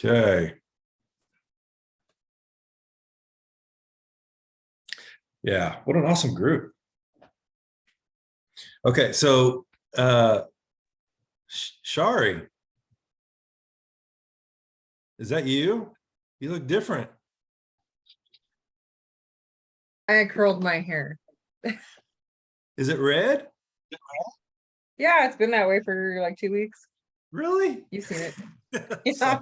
Okay. Yeah, what an awesome group. Okay, so Shari, is that you? You look different. I curled my hair. Is it red? Yeah, it's been that way for like 2 weeks. Really? You've seen it. Sorry.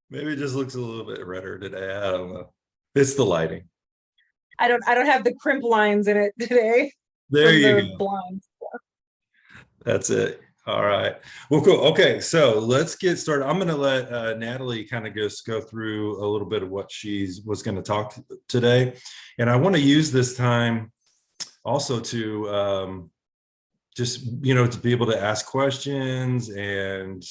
Maybe it just looks a little bit redder today. I don't know. It's the lighting. I don't have the crimp lines in it today There from you the go. blinds. That's it. All right. Well, cool. Okay, so let's get started. I'm going to let Natalie kind of just go through a little bit of what she's was going to talk today, and I want to use this time also to just to be able to ask questions and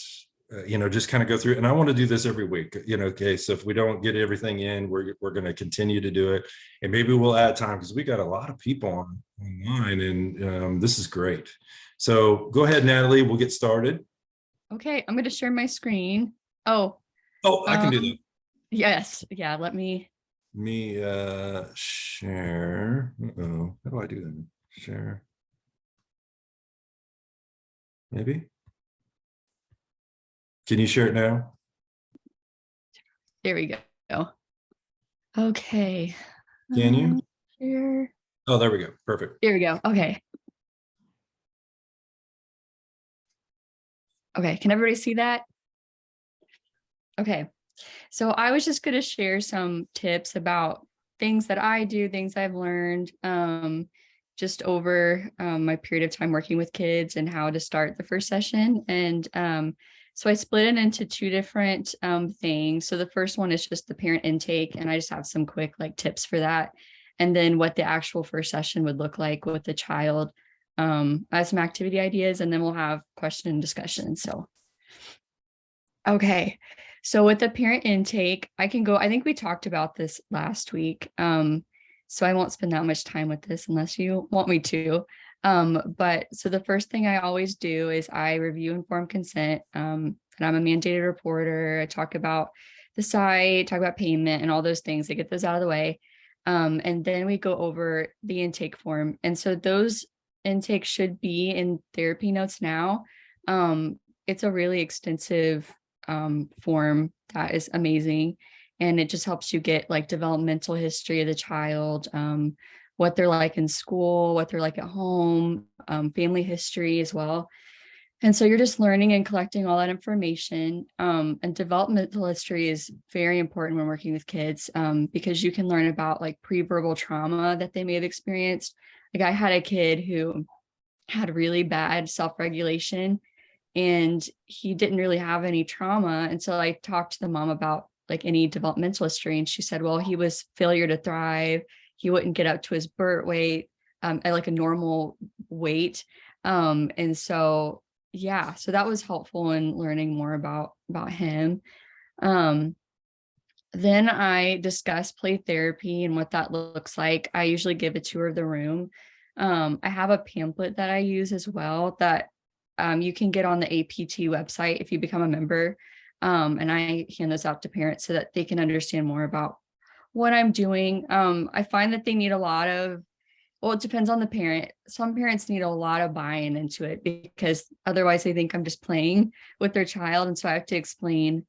just kind of go through. And I want to do this every week. Okay. So if we don't get everything in, we're going to continue to do it, and maybe we'll add time because we got a lot of people online, and this is great. So go ahead, Natalie. We'll get started. Okay, I'm going to share my screen. Oh, I can do that. yes. Yeah, let me. Share. Uh-oh. How do I do that? Share. Maybe. Can you share it now? There we go. Okay. Can you? Share. Oh, there we go. Perfect. There we go. Okay. Okay, can everybody see that? Okay, so I was just going to share some tips about things that I do, things I've learned just over my period of time working with kids and how to start the first session. And so I split it into two different things. So the first one is just the parent intake, and I just have some quick tips for that. And then what the actual first session would look like with the child. I have some activity ideas, and then we'll have question and discussion. So, okay. So with the parent intake, I think we talked about this last week. So I won't spend that much time with this unless you want me to. But so the first thing I always do is I review informed consent. And I'm a mandated reporter. I talk about the site, talk about payment and all those things. I get those out of the way. And then we go over the intake form. And so those intakes should be in therapy notes now. It's a really extensive form that is amazing. And it just helps you get developmental history of the child, what they're like in school, what they're like at home, family history as well. And so you're just learning and collecting all that information. And developmental history is very important when working with kids because you can learn about pre-verbal trauma that they may have experienced. I had a kid who had really bad self-regulation, and he didn't really have any trauma. And so I talked to the mom about any developmental history, and she said, well, he was failure to thrive. He wouldn't get up to his birth weight at a normal weight. And so, yeah, so that was helpful in learning more about him. Then I discuss play therapy and what that looks like. I usually give a tour of the room. I have a pamphlet that I use as well that you can get on the APT website if you become a member. And I hand those out to parents so that they can understand more about what I'm doing. I find that they need a lot of, well, it depends on the parent. Some parents need a lot of buy-in into it because otherwise they think I'm just playing with their child. And so I have to explain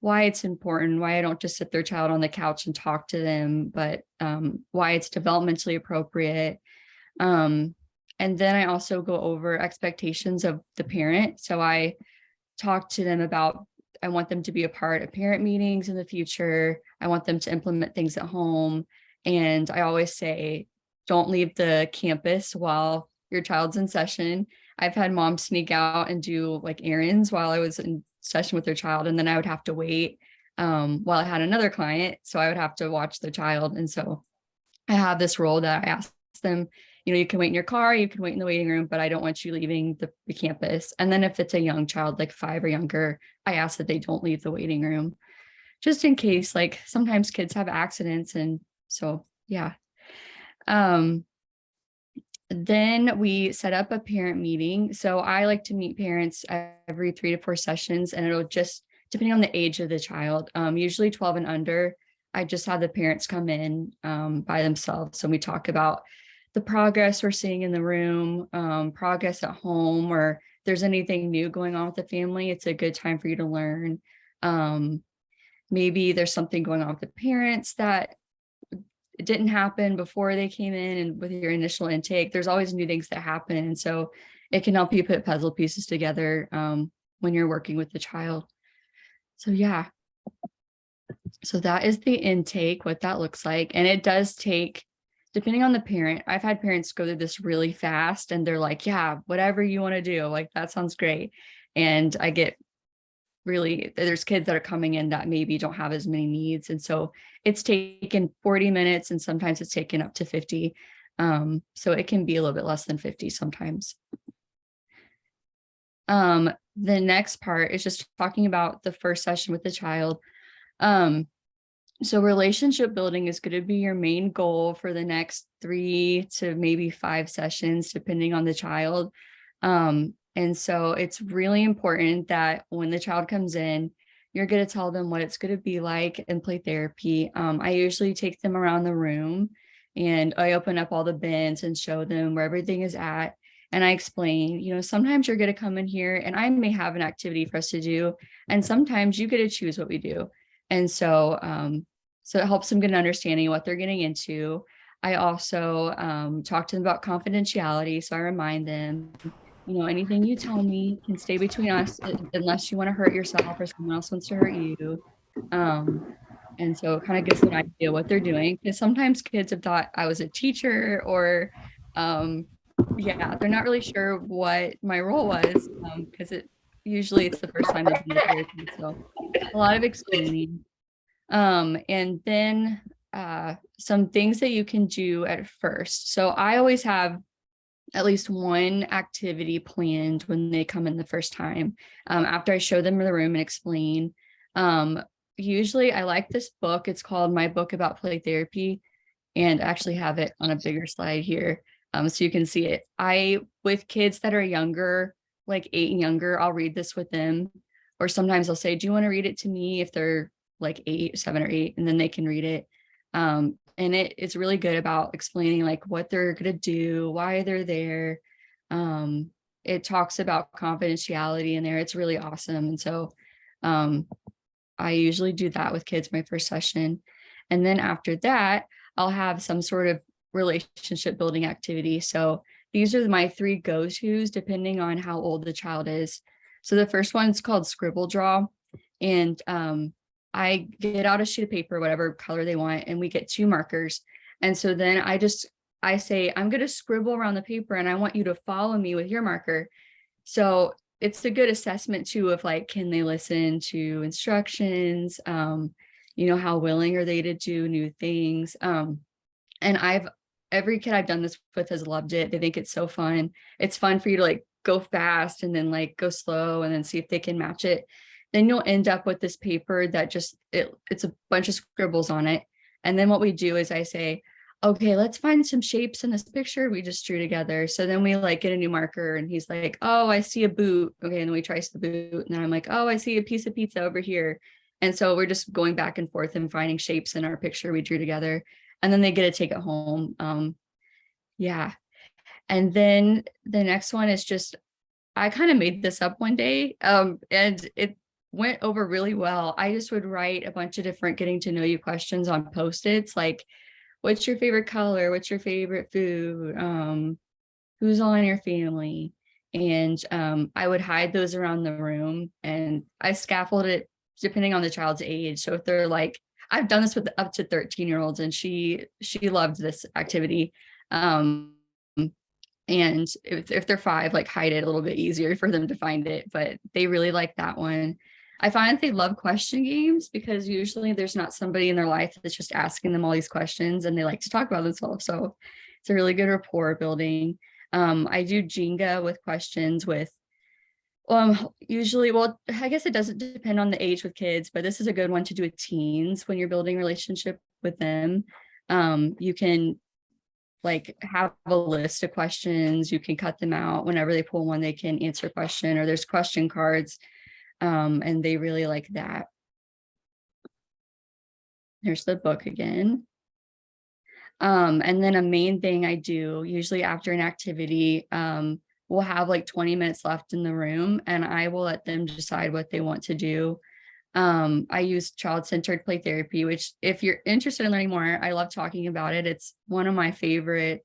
why it's important, why I don't just sit their child on the couch and talk to them, but why it's developmentally appropriate. And then I also go over expectations of the parent. So I talk to them about, I want them to be a part of parent meetings in the future. I want them to implement things at home. And I always say, don't leave the campus while your child's in session. I've had moms sneak out and do errands while I was in session with their child. And then I would have to wait while I had another client. So I would have to watch their child. And so I have this role that I ask them, you can wait in your car, you can wait in the waiting room, but I don't want you leaving the campus. And then if it's a young child, 5 or younger, I ask that they don't leave the waiting room just in case, sometimes kids have accidents. And so, yeah. Then we set up a parent meeting. So I like to meet parents every 3 to 4 sessions, and it'll just depending on the age of the child, usually 12 and under. I just have the parents come in by themselves. So we talk about the progress we're seeing in the room, progress at home, or if there's anything new going on with the family. It's a good time for you to learn. Maybe there's something going on with the parents that it didn't happen before they came in, and with your initial intake, there's always new things that happen. And so it can help you put puzzle pieces together when you're working with the child. So yeah. So that is the intake, what that looks like. And it does take, depending on the parent, I've had parents go through this really fast and they're like, yeah, whatever you want to do, like that sounds great. And I get really, there's kids that are coming in that maybe don't have as many needs. And so it's taken 40 minutes and sometimes it's taken up to 50. So it can be a little bit less than 50 sometimes. The next part is just talking about the first session with the child. So relationship building is going to be your main goal for the next 3 to maybe 5 sessions, depending on the child. And so it's really important that when the child comes in, you're going to tell them what it's going to be like in play therapy. I usually take them around the room and I open up all the bins and show them where everything is at. And I explain, you know, sometimes you're going to come in here and I may have an activity for us to do. And sometimes you get to choose what we do. And so, so it helps them get an understanding of what they're getting into. I also talk to them about confidentiality. So I remind them, you know, anything you tell me can stay between us unless you want to hurt yourself or someone else wants to hurt you. And so it kind of gives them an idea what they're doing. Because sometimes kids have thought I was a teacher or, yeah, they're not really sure what my role was because usually it's the first time they've been therapy. So a lot of explaining. And then some things that you can do at first. So I always have at least one activity planned when they come in the first time. After I show them the room and explain. Usually I like this book. It's called My Book About Play Therapy, and I actually have it on a bigger slide here. So you can see it. With kids that are younger, like 8 and younger, I'll read this with them. Or sometimes I'll say, do you want to read it to me if they're like 7 or 8, and then they can read it. And it's really good about explaining like what they're going to do, why they're there. It talks about confidentiality in there. It's really awesome. And so I usually do that with kids my first session. And then after that, I'll have some sort of relationship building activity. So these are my 3 go-tos depending on how old the child is. So the first one is called Scribble Draw. And I get out a sheet of paper, whatever color they want, and we get 2 markers. And so then I say, I'm going to scribble around the paper and I want you to follow me with your marker. So it's a good assessment too of like, can they listen to instructions? You know, how willing are they to do new things? And every kid I've done this with has loved it. They think it's so fun. It's fun for you to like go fast and then like go slow and then see if they can match it. Then you'll end up with this paper that just, it's a bunch of scribbles on it. And then what we do is I say, okay, let's find some shapes in this picture we just drew together. So then we like get a new marker and he's like, oh, I see a boot. Okay. And then we trace the boot. And then I'm like, oh, I see a piece of pizza over here. And so we're just going back and forth and finding shapes in our picture we drew together. And then they get to take it home. Yeah. And then the next one is just, I kind of made this up one day and it went over really well. I just would write a bunch of different getting to know you questions on Post-its, like, what's your favorite color? What's your favorite food? Who's all in your family? And I would hide those around the room and I scaffold it depending on the child's age. So if they're like, I've done this with up to 13-year-olds and she loved this activity. And if they're 5, like hide it a little bit easier for them to find it, but they really like that one. I find they love question games because usually there's not somebody in their life that's just asking them all these questions and they like to talk about themselves. So it's a really good rapport building. I do Jenga with questions with usually, well, I guess it doesn't depend on the age with kids, but this is a good one to do with teens when you're building a relationship with them. You can like have a list of questions. You can cut them out whenever they pull one, they can answer a question, or there's question cards. And they really like that. There's the book again. And then a main thing I do usually after an activity, we'll have like 20 minutes left in the room and I will let them decide what they want to do. I use child-centered play therapy, which if you're interested in learning more, I love talking about it. It's one of my favorite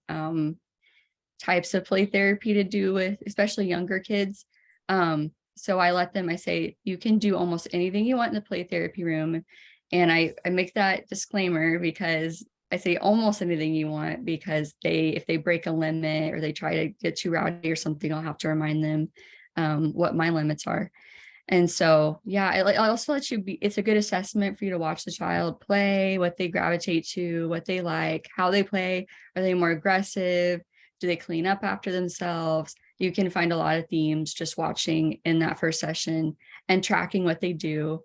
types of play therapy to do with, especially younger kids. So I say, you can do almost anything you want in the play therapy room. And I make that disclaimer because I say almost anything you want, because if they break a limit or they try to get too rowdy or something, I'll have to remind them what my limits are. And so, yeah, I also let you it's a good assessment for you to watch the child play, what they gravitate to, what they like, how they play. Are they more aggressive? Do they clean up after themselves? You can find a lot of themes just watching in that first session and tracking what they do.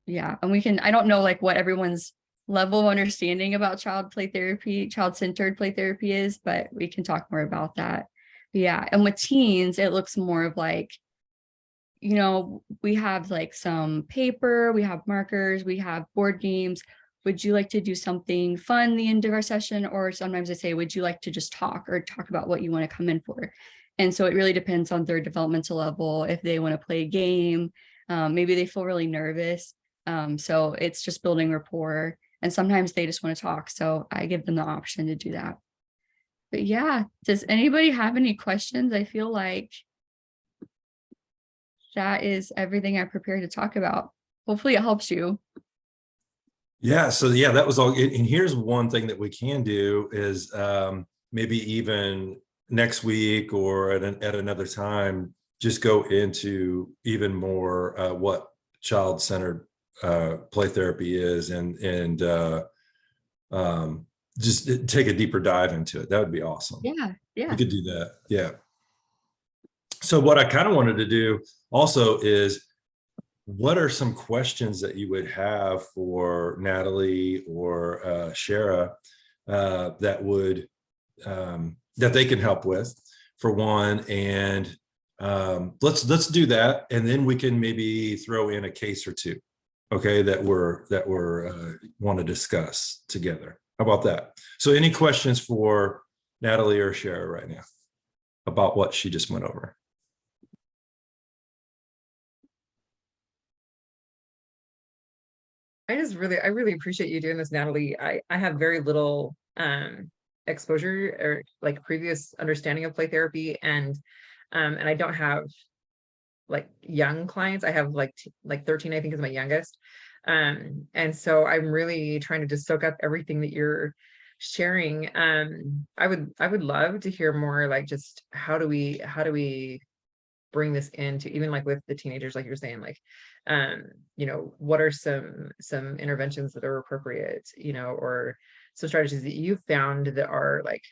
Yeah, and I don't know like what everyone's level of understanding about child-centered play therapy is, but we can talk more about that. Yeah, and with teens, it looks more of like, we have like some paper, we have markers, we have board games. Would you like to do something fun the end of our session? Or sometimes I say, would you like to just talk about what you want to come in for? And so it really depends on their developmental level. If they want to play a game, maybe they feel really nervous. So it's just building rapport. And sometimes they just want to talk. So I give them the option to do that. But yeah, does anybody have any questions? I feel like that is everything I prepared to talk about. Hopefully it helps you. Yeah, so yeah, that was all. And here's one thing that we can do is maybe even next week or at another time, just go into even more what child-centered play therapy is, and just take a deeper dive into it. That would be awesome. Yeah, We could do that. Yeah. So what I kind of wanted to do also is, what are some questions that you would have for Natalie or Shara that they can help with, for one, and let's do that, and then we can maybe throw in a case or two, okay, that we're want to discuss together. How about that? So any questions for Natalie or Shara right now about what she just went over? I really appreciate you doing this, Natalie. I have very little exposure or like previous understanding of play therapy, and I don't have like young clients. I have like 13, I think, is my youngest. And so I'm really trying to just soak up everything that you're sharing. I would love to hear more, like, just how do we bring this into, even like with the teenagers, like you're saying, like, what are some interventions that are appropriate, or some strategies that you've found that are like,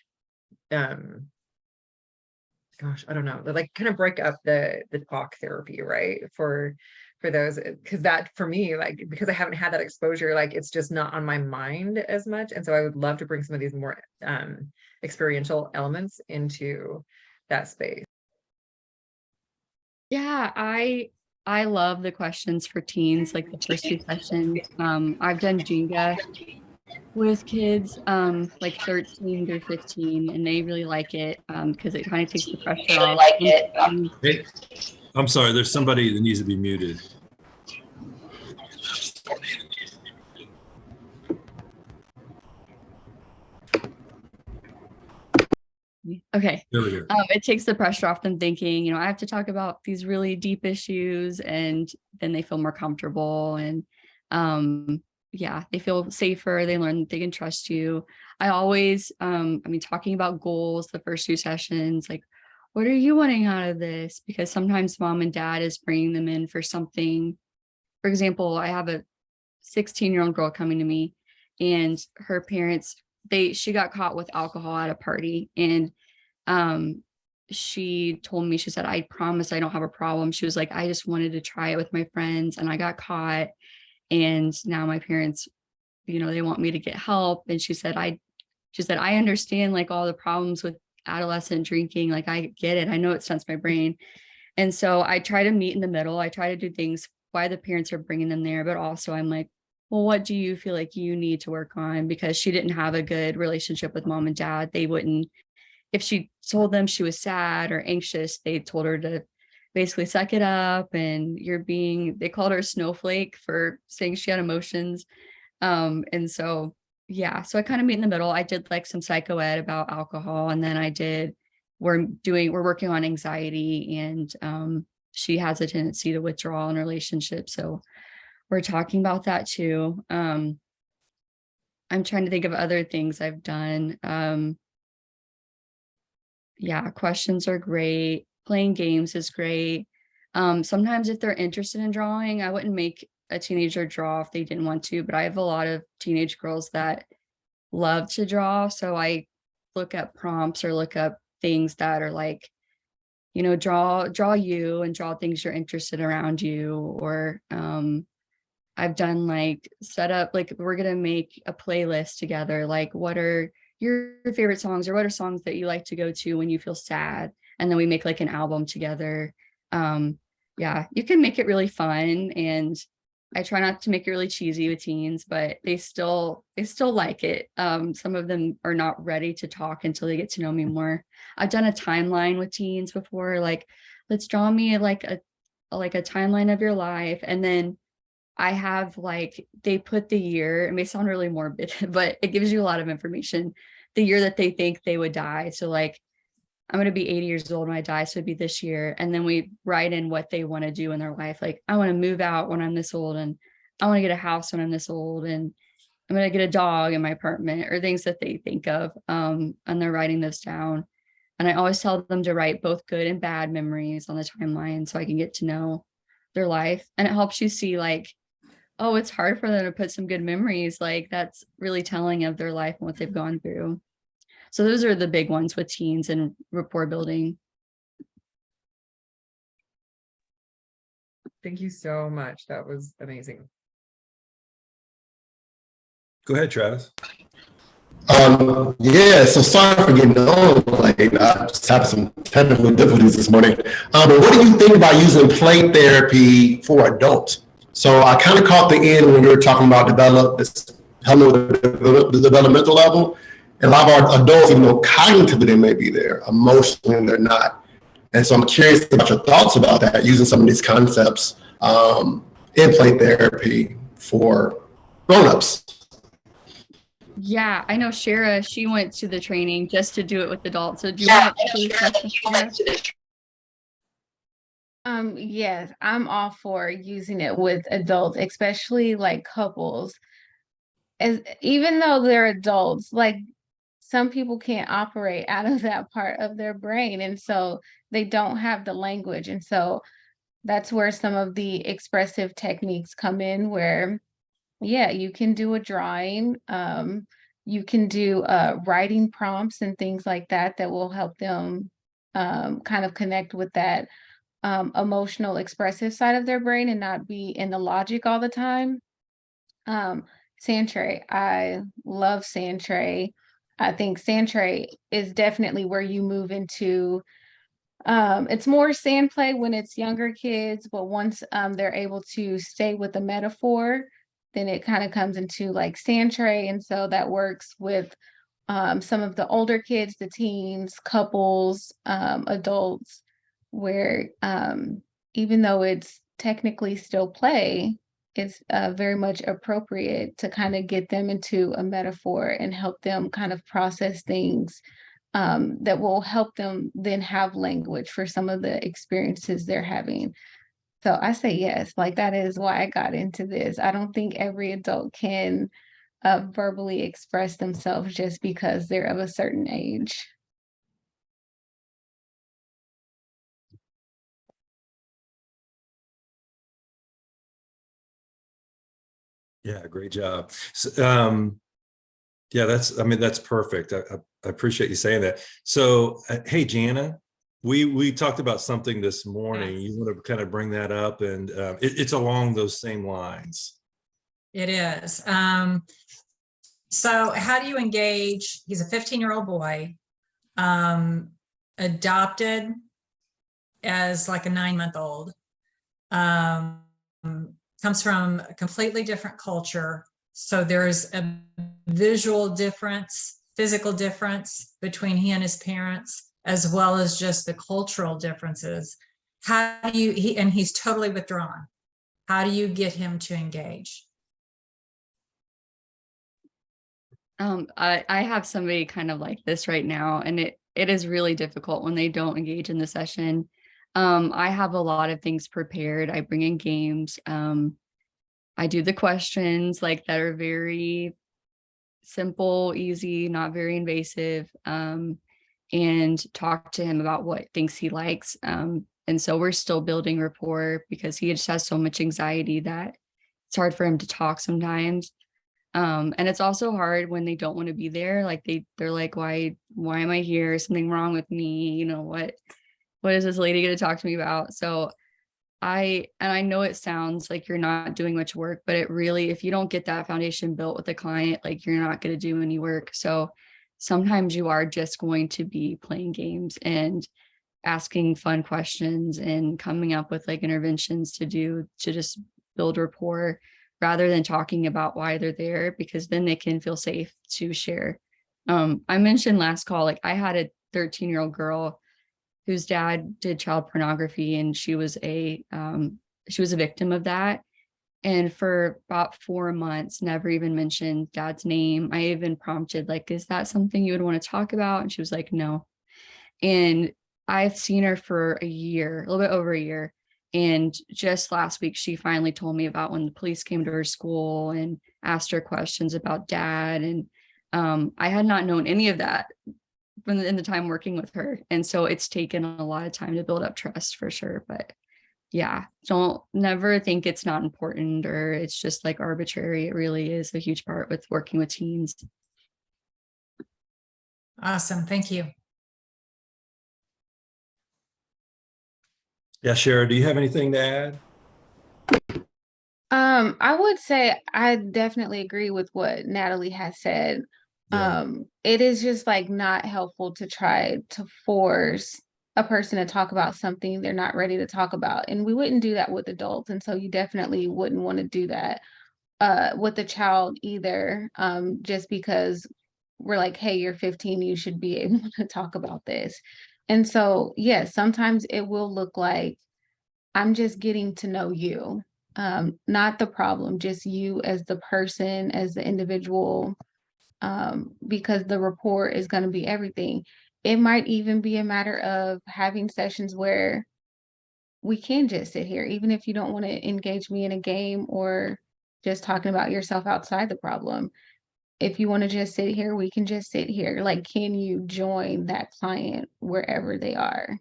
gosh, I don't know, that like kind of break up the talk therapy, right? For those, because that for me, like, because I haven't had that exposure, like it's just not on my mind as much. And so I would love to bring some of these more experiential elements into that space. Yeah, I love the questions for teens, like the first two sessions. I've done Jenga with kids like 13 through 15, and they really like it because it kind of takes the pressure off. Hey, I'm sorry, there's somebody that needs to be muted. Okay. There we go. It takes the pressure off them thinking, I have to talk about these really deep issues, and then they feel more comfortable, and yeah, they feel safer. They learn that they can trust you. I always, talking about goals, the first two sessions, like, what are you wanting out of this? Because sometimes mom and dad is bringing them in for something. For example, I have a 16-year-old girl coming to me, and her parents, she got caught with alcohol at a party, and she told me, she said, I promise I don't have a problem. She was like, I just wanted to try it with my friends and I got caught, and now my parents, they want me to get help. And she said, I understand like all the problems with adolescent drinking. Like, I get it. I know it stunts my brain. And so I try to meet in the middle. I try to do things why the parents are bringing them there, but also I'm like, well, what do you feel like you need to work on? Because she didn't have a good relationship with mom and dad. They wouldn't, if she told them she was sad or anxious, they told her to basically suck it up, and they called her a snowflake for saying she had emotions. And so, yeah, so I kind of meet in the middle. I did like some psycho ed about alcohol, and then we're working on anxiety, and she has a tendency to withdraw in relationships. So we're talking about that too. I'm trying to think of other things I've done. Yeah, questions are great. Playing games is great. Sometimes if they're interested in drawing, I wouldn't make a teenager draw if they didn't want to, but I have a lot of teenage girls that love to draw. So I look up prompts or look up things that are like, draw you and draw things you're interested around you. Or I've done like set up, like we're going to make a playlist together. Like, what are your favorite songs, or what are songs that you like to go to when you feel sad? And then we make like an album together. Yeah, you can make it really fun, and I try not to make it really cheesy with teens, but they still like it. Some of them are not ready to talk until they get to know me more. I've done a timeline with teens before, like, let's draw me like a timeline of your life. And then I have like, they put the year, it may sound really morbid, but it gives you a lot of information, the year that they think they would die. So like, I'm going to be 80 years old when I die, so it'd be this year. And then we write in what they want to do in their life. Like, I want to move out when I'm this old, and I want to get a house when I'm this old, and I'm going to get a dog in my apartment, or things that they think of. And they're writing this down. And I always tell them to write both good and bad memories on the timeline so I can get to know their life. And it helps you see like, oh, it's hard for them to put some good memories. Like, that's really telling of their life and what they've gone through. So those are the big ones with teens and rapport building. Thank you so much. That was amazing. Go ahead, Travis. Yeah, so sorry for getting on late. I just had some technical difficulties this morning. But what do you think about using play therapy for adults? So I kind of caught the end when you were talking about helping with the developmental level. And a lot of our adults, even though cognitively they may be there, emotionally they're not. And so I'm curious about your thoughts about that, using some of these concepts in play therapy for grown-ups. Yeah, I know Shara, she went to the training just to do it with adults. So do you want to Yes, I'm all for using it with adults, especially like couples. Even though they're adults, like some people can't operate out of that part of their brain, and so they don't have the language. And so that's where some of the expressive techniques come in, where yeah, you can do a drawing, you can do writing prompts and things like that that will help them kind of connect with that emotional expressive side of their brain and not be in the logic all the time. Sandtray, I love Sandtray. I think Sandtray is definitely where you move into it's more sand play when it's younger kids, but once they're able to stay with the metaphor, then it kind of comes into like Sandtray. And so that works with some of the older kids, the teens, couples, adults, where even though it's technically still play, it's very much appropriate to kind of get them into a metaphor and help them kind of process things that will help them then have language for some of the experiences they're having. So I say yes, like that is why I got into this. I don't think every adult can verbally express themselves just because they're of a certain age. Yeah, great job. Yeah, that's perfect. I appreciate you saying that. So, hey, Jana, we talked about something this morning. Yes. You want to kind of bring that up, and it's along those same lines. It is. So how do you engage? He's a 15-year-old boy, adopted, as like a 9-month-old. Um, comes from a completely different culture. So there's a visual difference, physical difference between he and his parents, as well as just the cultural differences. How do you, and he's totally withdrawn. How do you get him to engage? I have somebody kind of like this right now, and it is really difficult when they don't engage in the session. I have a lot of things prepared. I bring in games. I do the questions like that are very simple, easy, not very invasive, and talk to him about what things he likes. And so we're still building rapport because he just has so much anxiety that it's hard for him to talk sometimes. And it's also hard when they don't want to be there. Like they're like, why am I here? Is something wrong with me? You know, what is this lady going to talk to me about? So I know it sounds like you're not doing much work, but it really, if you don't get that foundation built with the client, like you're not going to do any work. So sometimes you are just going to be playing games and asking fun questions and coming up with like interventions to just build rapport rather than talking about why they're there, because then they can feel safe to share. I mentioned last call, like I had a 13-year-old girl whose dad did child pornography, and she was a victim of that. And for about 4 months, never even mentioned dad's name. I even prompted, like, is that something you would want to talk about? And she was like, no. And I've seen her for a year, a little bit over a year. And just last week, she finally told me about when the police came to her school and asked her questions about dad. And I had not known any of that in the time working with her. And so it's taken a lot of time to build up trust for sure. But yeah, don't never think it's not important or it's just like arbitrary. It really is a huge part with working with teens. Awesome. Thank you. Yeah, Shara, do you have anything to add? I would say I definitely agree with what Natalie has said. Yeah. It is just like not helpful to try to force a person to talk about something they're not ready to talk about. And we wouldn't do that with adults. And so you definitely wouldn't want to do that with a child either. Just because we're like, hey, you're 15, you should be able to talk about this. And so, yes, sometimes it will look like I'm just getting to know you, not the problem, just you as the person, as the individual, because the rapport is going to be everything. It might even be a matter of having sessions where we can just sit here, even if you don't want to engage me in a game or just talking about yourself outside the problem. If you want to just sit here, we can just sit here. Like, can you join that client wherever they are?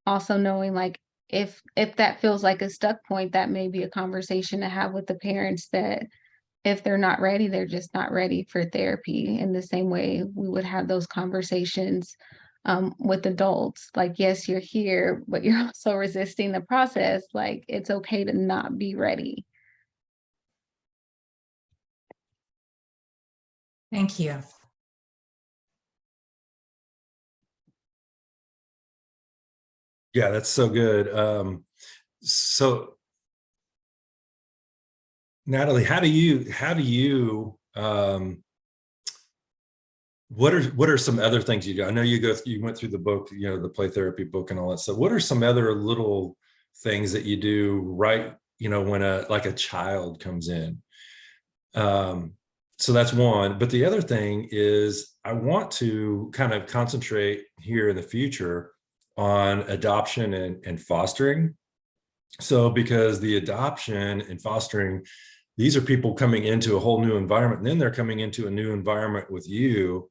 Also knowing like if that feels like a stuck point, that may be a conversation to have with the parents, that if they're not ready, they're just not ready for therapy. In the same way we would have those conversations with adults, like, yes, you're here, but you're also resisting the process. Like, it's okay to not be ready. Thank you. Yeah, that's so good. So Natalie, how do you what are some other things you do? I know you went through the book, you know, the play therapy book and all that stuff. What are some other little things that you do, right, you know, when a child comes in? So that's one. But the other thing is I want to kind of concentrate here in the future on adoption and fostering. So because the adoption and fostering, these are people coming into a whole new environment, and then they're coming into a new environment with you.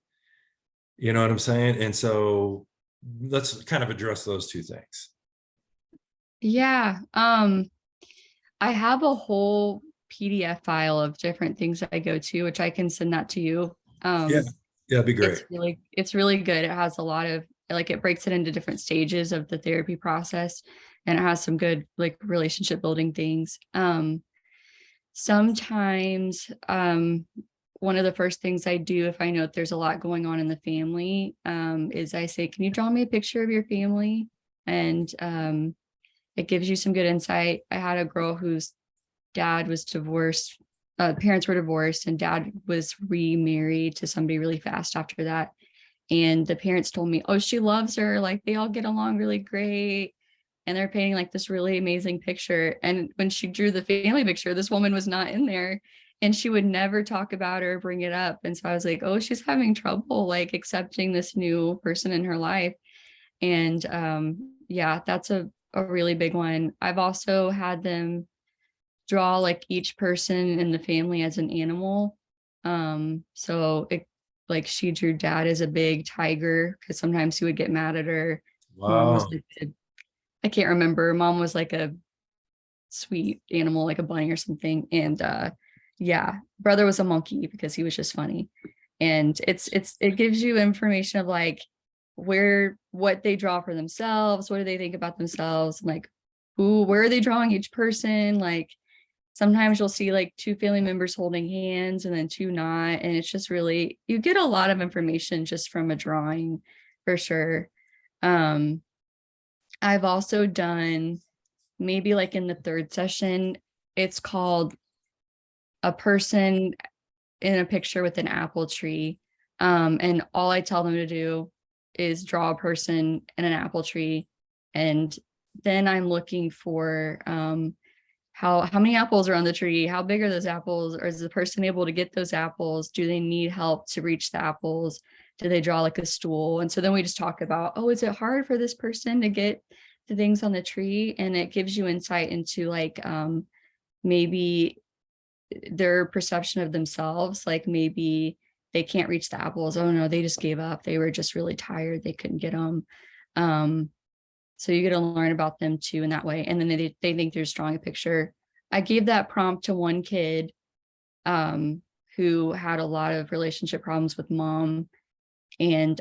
You know what I'm saying? And so let's kind of address those two things. Yeah. I have a whole PDF file of different things I go to, which I can send that to you. Yeah, that'd be great. It's really good. It has a lot of, like, it breaks it into different stages of the therapy process, and it has some good like relationship building things. Sometimes one of the first things I do if I know that there's a lot going on in the family is I say, can you draw me a picture of your family? and it gives you some good insight. I had a girl whose dad was divorced, parents were divorced, and dad was remarried to somebody really fast after that. And the parents told me, oh, she loves her, like they all get along really great. And they're painting like this really amazing picture. And when she drew the family picture, this woman was not in there, and she would never talk about her, bring it up. And so I was like, oh, she's having trouble like accepting this new person in her life. And yeah, that's a really big one. I've also had them draw like each person in the family as an animal. So it, like she drew dad as a big tiger because sometimes he would get mad at her. Mom was Wow. like I can't remember. Mom was like a sweet animal, like a bunny or something. And yeah, brother was a monkey because he was just funny. And it gives you information of like what they draw for themselves, what do they think about themselves, like where are they drawing each person. Like sometimes you'll see like two family members holding hands and then two not. And it's just really, you get a lot of information just from a drawing for sure. I've also done maybe like in the third session, it's called a person in a picture with an apple tree. And all I tell them to do is draw a person in an apple tree. And then I'm looking for how many apples are on the tree, how big are those apples, or is the person able to get those apples, do they need help to reach the apples, do they draw like a stool? And so then we just talk about, oh, is it hard for this person to get the things on the tree? And it gives you insight into like maybe their perception of themselves, like maybe they can't reach the apples, oh no, they just gave up, they were just really tired, they couldn't get them. So you get to learn about them too in that way. And then they think they're drawing a picture. I gave that prompt to one kid who had a lot of relationship problems with mom. And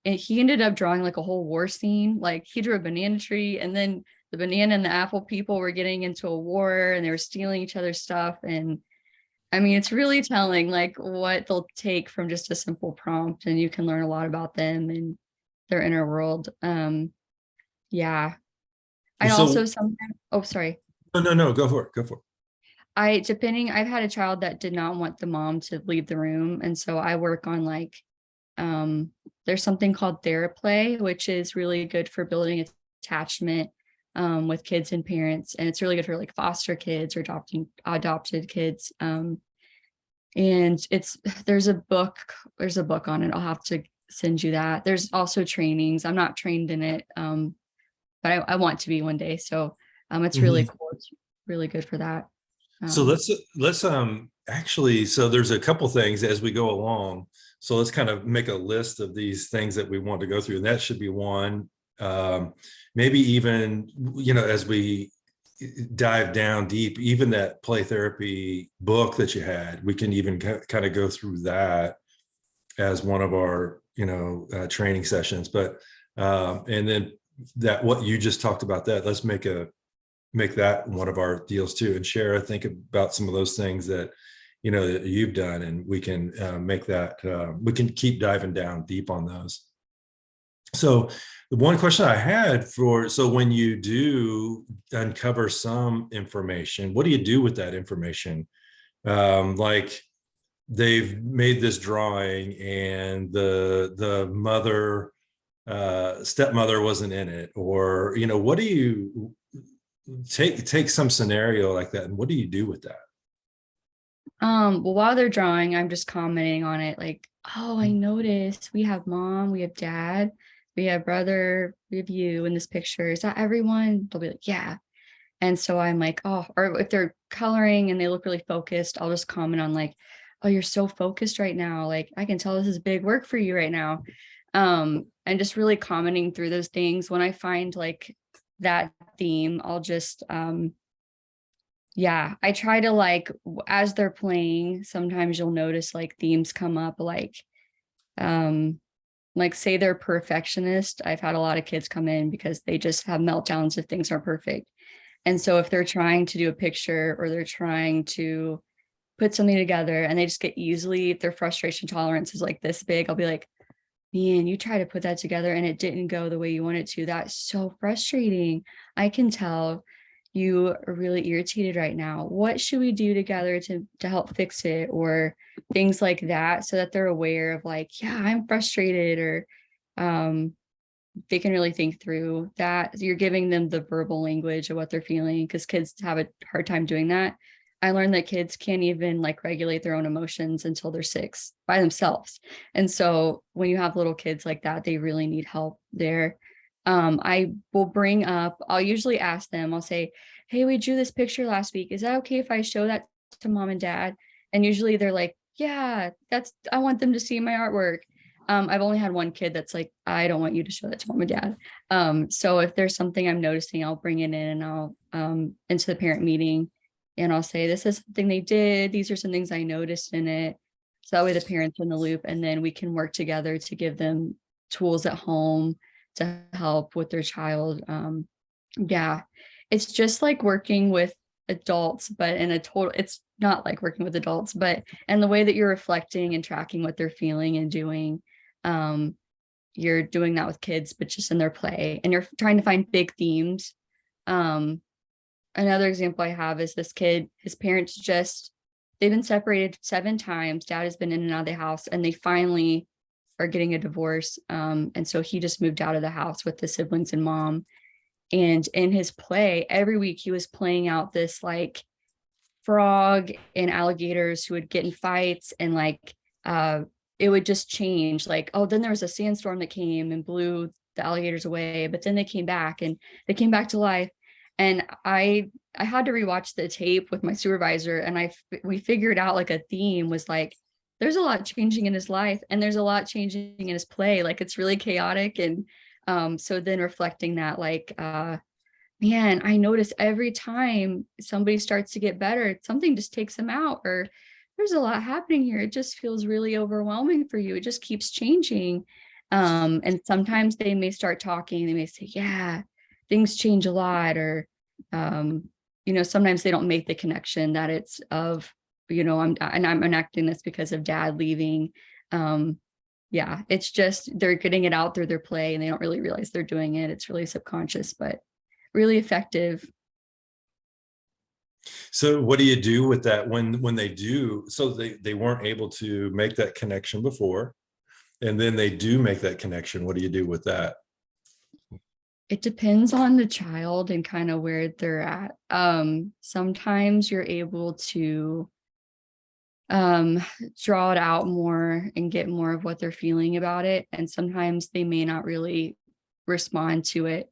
he ended up drawing like a whole war scene. Like he drew a banana tree, and then the banana and the apple people were getting into a war and they were stealing each other's stuff. And I mean, it's really telling like what they'll take from just a simple prompt, and you can learn a lot about them and their inner world. Yeah. I So- also sometimes, oh, sorry. No, go for it. Go for it. I've had a child that did not want the mom to leave the room. And so I work on like, there's something called TheraPlay, which is really good for building attachment with kids and parents. And it's really good for like foster kids or adopted kids. And there's a book on it. I'll have to send you that. There's also trainings. I'm not trained in it. But I want to be one day. So it's really cool. It's really good for that. So let's actually, so there's a couple things as we go along. So let's kind of make a list of these things that we want to go through. And that should be one. Maybe even, as we dive down deep, even that play therapy book that you had, we can even kind of go through that as one of our, training sessions. But, and then that what you just talked about, that let's make that one of our deals too, and share, think about some of those things that that you've done, and we can make that we can keep diving down deep on those. So the one question I had so when you do uncover some information, what do you do with that information? Like they've made this drawing and the mother stepmother wasn't in it, or what do you take some scenario like that, and what do you do with that? Well, while they're drawing, I'm just commenting on it, like, oh, I noticed we have mom, we have dad, we have brother, we have you in this picture, is that everyone? They'll be like, yeah. And so I'm like, oh, or if they're coloring and they look really focused, I'll just comment on like, oh, you're so focused right now, like I can tell this is big work for you right now. And just really commenting through those things. When I find like that theme, I'll just, I try to like, as they're playing, sometimes you'll notice like themes come up, like say they're perfectionist. I've had a lot of kids come in because they just have meltdowns if things aren't perfect. And so if they're trying to do a picture or they're trying to put something together and they just get easily, if their frustration tolerance is like this big, I'll be like, man, you try to put that together and it didn't go the way you want it to. That's so frustrating. I can tell you are really irritated right now. What should we do together to help fix it, or things like that, so that they're aware of like, yeah, I'm frustrated, or they can really think through that. You're giving them the verbal language of what they're feeling, because kids have a hard time doing that. I learned that kids can't even like regulate their own emotions until they're 6 by themselves. And so when you have little kids like that, they really need help there. I will bring up, I'll usually ask them, I'll say, hey, we drew this picture last week. Is that okay if I show that to mom and dad? And usually they're like, yeah, I want them to see my artwork. I've only had one kid that's like, I don't want you to show that to mom and dad. So if there's something I'm noticing, I'll bring it in and I'll into the parent meeting, and I'll say, this is something they did. These are some things I noticed in it. So that way the parents are in the loop, and then we can work together to give them tools at home to help with their child. Yeah, it's just like working with adults, but in a total, it's not like working with adults, but and the way that you're reflecting and tracking what they're feeling and doing, you're doing that with kids, but just in their play, and you're trying to find big themes. Another example I have is this kid, his parents they've been separated 7 times. Dad has been in and out of the house, and they finally are getting a divorce. And so he just moved out of the house with the siblings and mom. And in his play, every week he was playing out this like frog and alligators who would get in fights, and like it would just change. Like, oh, then there was a sandstorm that came and blew the alligators away, but then they came back to life. And I had to rewatch the tape with my supervisor, and we figured out like a theme was like, there's a lot changing in his life, and there's a lot changing in his play. Like it's really chaotic. And so then reflecting that, like, man, I notice every time somebody starts to get better, something just takes them out, or there's a lot happening here. It just feels really overwhelming for you. It just keeps changing. And sometimes they may start talking, they may say, yeah, things change a lot, or sometimes they don't make the connection that it's of, I'm enacting this because of dad leaving. Yeah, it's just they're getting it out through their play, and they don't really realize they're doing it. It's really subconscious, but really effective. So what do you do with that when they do? So they weren't able to make that connection before, and then they do make that connection. What do you do with that? It depends on the child and kind of where they're at. Sometimes you're able to draw it out more and get more of what they're feeling about it. And sometimes they may not really respond to it.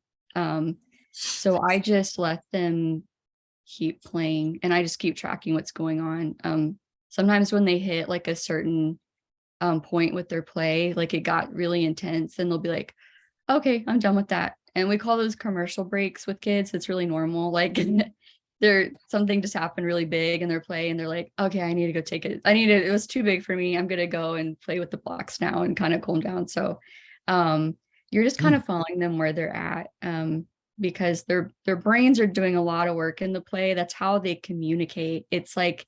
So I just let them keep playing, and I just keep tracking what's going on. Sometimes when they hit like a certain point with their play, like it got really intense, and they'll be like, okay, I'm done with that. And we call those commercial breaks with kids. It's really normal. Like something just happened really big in their play, and they're like, okay, I need to go take it. It was too big for me. I'm going to go and play with the blocks now and kind of calm down. So you're just kind of following them where they're at, because their brains are doing a lot of work in the play. That's how they communicate. It's like,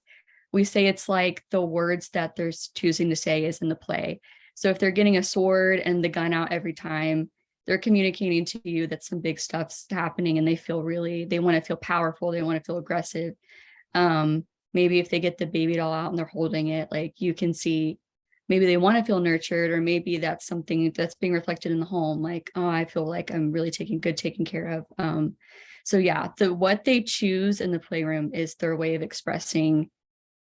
we say it's like the words that they're choosing to say is in the play. So if they're getting a sword and the gun out every time, they're communicating to you that some big stuff's happening, and they want to feel powerful. They want to feel aggressive. Maybe if they get the baby doll out and they're holding it, like you can see, maybe they want to feel nurtured, or maybe that's something that's being reflected in the home. Like, oh, I feel like I'm really taken care of. So yeah, what they choose in the playroom is their way of expressing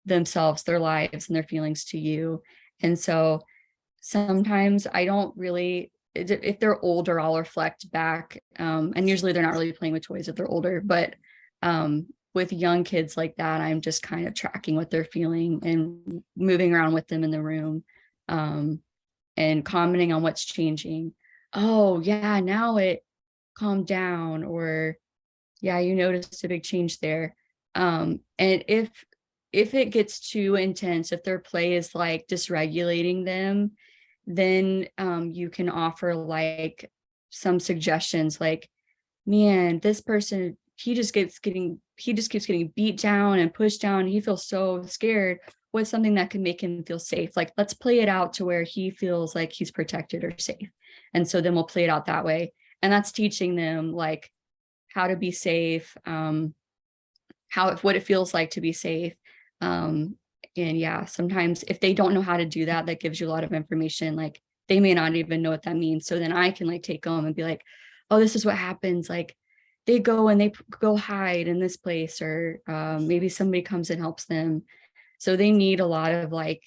themselves, their lives, and their feelings to you. And so sometimes I don't really, if they're older, I'll reflect back. And usually they're not really playing with toys if they're older, but with young kids like that, I'm just kind of tracking what they're feeling and moving around with them in the room, and commenting on what's changing. Oh yeah, now it calmed down, or yeah, you noticed a big change there. And if it gets too intense, if their play is like dysregulating them, then you can offer like some suggestions, like, man, this person, he just keeps getting beat down and pushed down. He feels so scared. what's something that can make him feel safe? Like, let's play it out to where he feels like he's protected or safe. And so then we'll play it out that way. And that's teaching them like how to be safe, what it feels like to be safe. And yeah, sometimes if they don't know how to do that, that gives you a lot of information. Like they may not even know what that means. So then I can like take them and be like, oh, this is what happens. Like they go and they go hide in this place, or maybe somebody comes and helps them. So they need a lot of like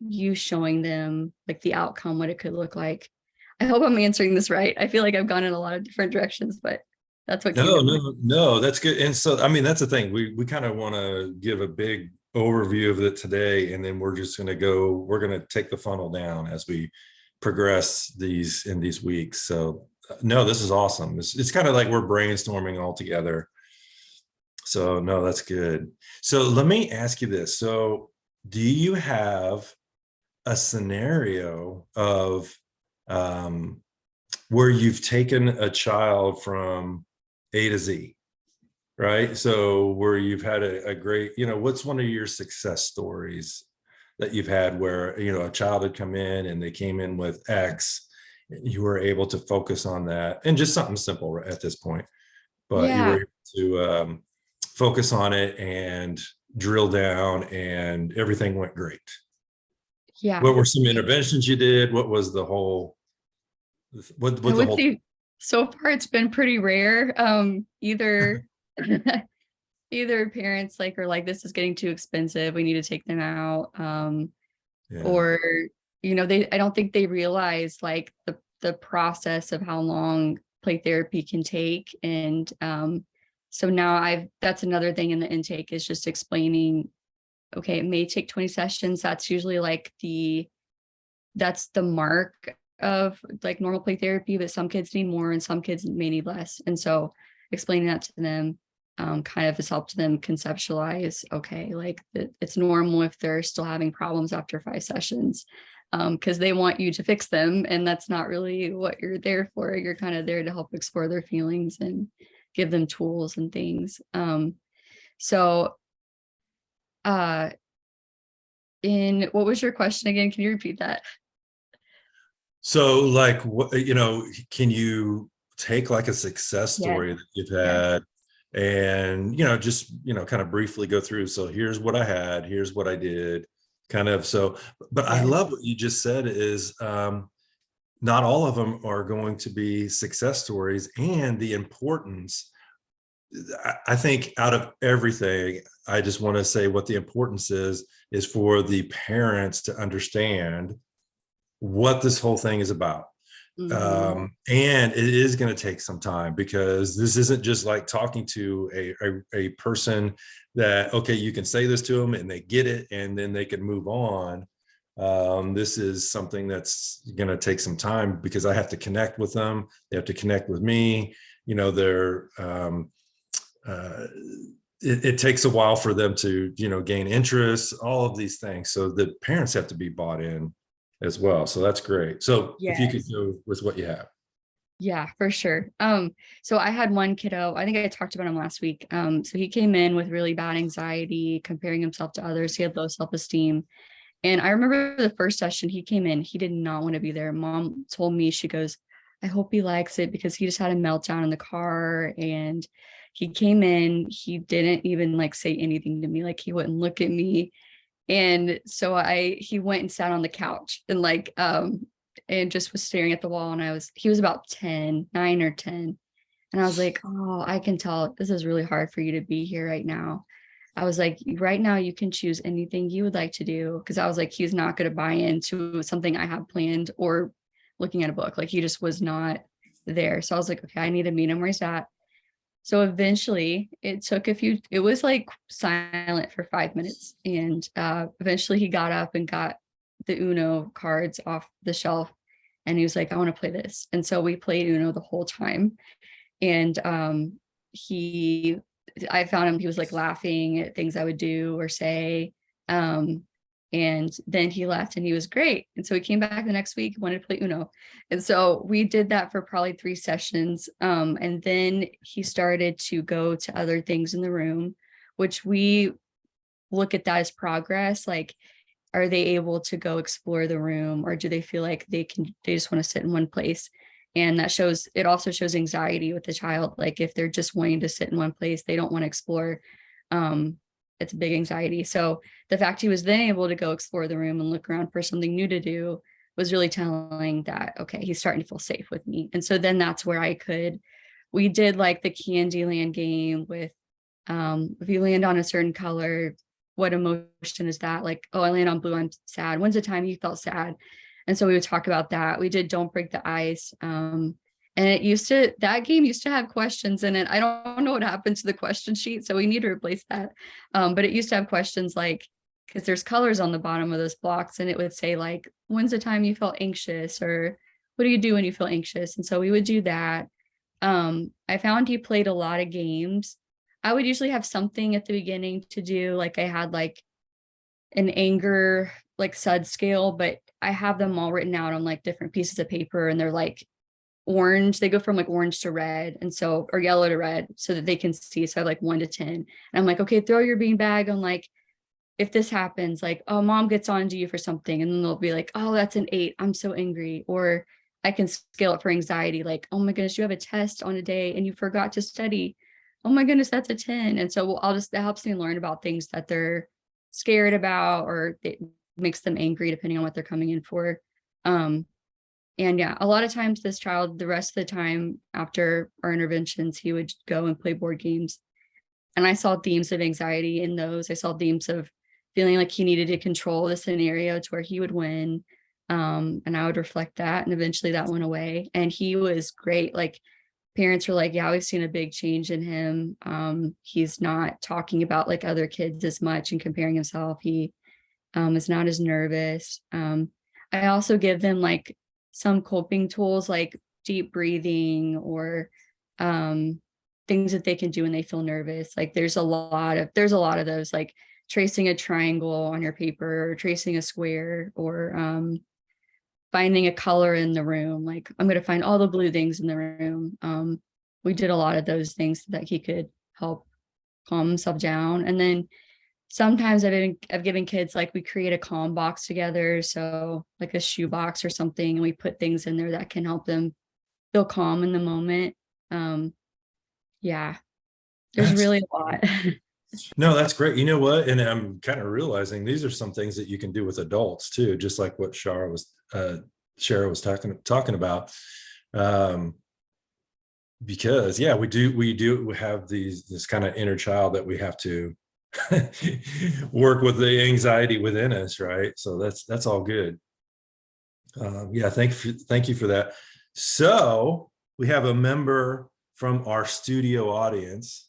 you showing them like the outcome, what it could look like. I hope I'm answering this right. I feel like I've gone in a lot of different directions, but that's what. No, that's good. And so, I mean, that's the thing. We kind of want to give a big overview of it today, and then we're just going to we're going to take the funnel down as we progress in these weeks. So no, this is awesome. It's kind of like we're brainstorming all together. So no, that's good. So let me ask you this. So do you have a scenario of where you've taken a child from A to Z, right? So where you've had a great, what's one of your success stories that you've had where, a child had come in and they came in with X, and you were able to focus on that, and just something simple at this point, but you were able to focus on it and drill down, and everything went great. Yeah. What were some interventions you did? What was the whole? So far it's been pretty rare. Either either parents like are like, this is getting too expensive, we need to take them out. Or I don't think they realize like the process of how long play therapy can take. And so now that's another thing in the intake is just explaining, okay, it may take 20 sessions. That's usually like that's the mark of like normal play therapy, but some kids need more and some kids may need less. And so explaining that to them kind of has helped them conceptualize, okay, like it's normal if they're still having problems after 5 sessions, because they want you to fix them. And that's not really what you're there for. You're kind of there to help explore their feelings and give them tools and things. So what was your question again? Can you repeat that? So like, can you take like a success story that you've had and, just, kind of briefly go through. So here's what I had, here's what I did kind of. So, but I love what you just said is not all of them are going to be success stories, and the importance, I think out of everything, I just want to say what the importance is for the parents to understand what this whole thing is about. Mm-hmm. And it is going to take some time, because this isn't just like talking to a person that, okay, you can say this to them and they get it and then they can move on. This is something that's going to take some time, because I have to connect with them. They have to connect with me. It takes a while for them to, gain interest, all of these things. So the parents have to be bought in as well. So that's great. So if you could go with what you have. Yeah, for sure. So I had one kiddo, I think I talked about him last week. So he came in with really bad anxiety, comparing himself to others. He had low self-esteem. And I remember the first session he came in, he did not want to be there. Mom told me, she goes, I hope he likes it, because he just had a meltdown in the car. And he came in, he didn't even like say anything to me. Like he wouldn't look at me. And so he went and sat on the couch and like, and just was staring at the wall. And he was about 9 or 10. And I was like, oh, I can tell this is really hard for you to be here right now. I was like, right now you can choose anything you would like to do. Cause I was like, he's not going to buy into something I have planned or looking at a book. Like he just was not there. So I was like, okay, I need to meet him where he's at. So eventually it was like silent for 5 minutes. And eventually he got up and got the Uno cards off the shelf. And he was like, I want to play this. And so we played Uno the whole time. And I found him, he was like laughing at things I would do or say. And then he left and he was great. And so he came back the next week, wanted to play Uno. And so we did that for probably 3 sessions. And then he started to go to other things in the room, which we look at that as progress. Like are they able to go explore the room, or do they feel like they just want to sit in one place? And it also shows anxiety with the child. Like if they're just wanting to sit in one place, they don't want to explore. It's a big anxiety. So the fact he was then able to go explore the room and look around for something new to do was really telling that, okay, he's starting to feel safe with me. And so then that's where we did like the Candyland game with, if you land on a certain color, what emotion is that? Like, oh, I land on blue, I'm sad. When's the time you felt sad? And so we would talk about that. We did Don't Break the Ice. And that game used to have questions in it. I don't know what happened to the question sheet, so we need to replace that. But it used to have questions like, because there's colors on the bottom of those blocks, and it would say like, when's the time you felt anxious, or what do you do when you feel anxious? And so we would do that. I found he played a lot of games. I would usually have something at the beginning to do. Like I had like an anger, like SUD scale, but I have them all written out on like different pieces of paper, and they're like orange. They go from like orange to red, and so, or yellow to red, so that they can see. So I have like 1 to 10. And I'm like, okay, throw your beanbag on like, if this happens, like, oh, mom gets on to you for something, and then they'll be like, oh, that's an 8. I'm so angry. Or I can scale it for anxiety, like, oh my goodness, you have a test on a day and you forgot to study. Oh my goodness, that's a 10. And so that helps me learn about things that they're scared about, or it makes them angry depending on what they're coming in for. And yeah, a lot of times this child, the rest of the time after our interventions, he would go and play board games. And I saw themes of anxiety in those. I saw themes of feeling like he needed to control the scenario to where he would win. And I would reflect that, and eventually that went away. And he was great. Like parents were like, yeah, we've seen a big change in him. He's not talking about like other kids as much and comparing himself. He is not as nervous. I also give them like some coping tools like deep breathing, or things that they can do when they feel nervous. Like there's a lot of those, like tracing a triangle on your paper, or tracing a square, or finding a color in the room. Like I'm going to find all the blue things in the room. We did a lot of those things so that he could help calm himself down. And then sometimes I've given kids, like we create a calm box together. So like a shoe box or something, and we put things in there that can help them feel calm in the moment. Yeah, there's really a lot. No, that's great. You know what? And I'm kind of realizing these are some things that you can do with adults too, just like what Shara was talking about. Because yeah, we have this kind of inner child that we have to work with the anxiety within us, right? So that's all good. Yeah, thank you for that. So we have a member from our studio audience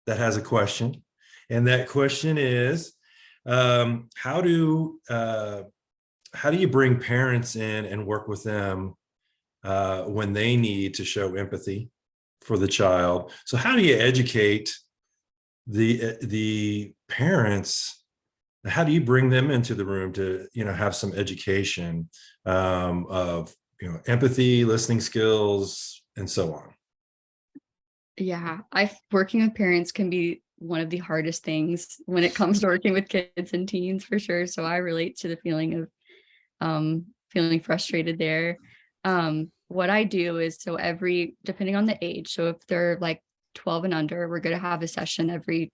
that has a question. And that question is, how do you bring parents in and work with them when they need to show empathy for the child? So how do you educate the parents? How do you bring them into the room to, have some education of, empathy, listening skills, and so on? Yeah, working with parents can be one of the hardest things when it comes to working with kids and teens, for sure. So I relate to the feeling of feeling frustrated there. What I do is, so depending on the age, so if they're like 12 and under, we're going to have a session every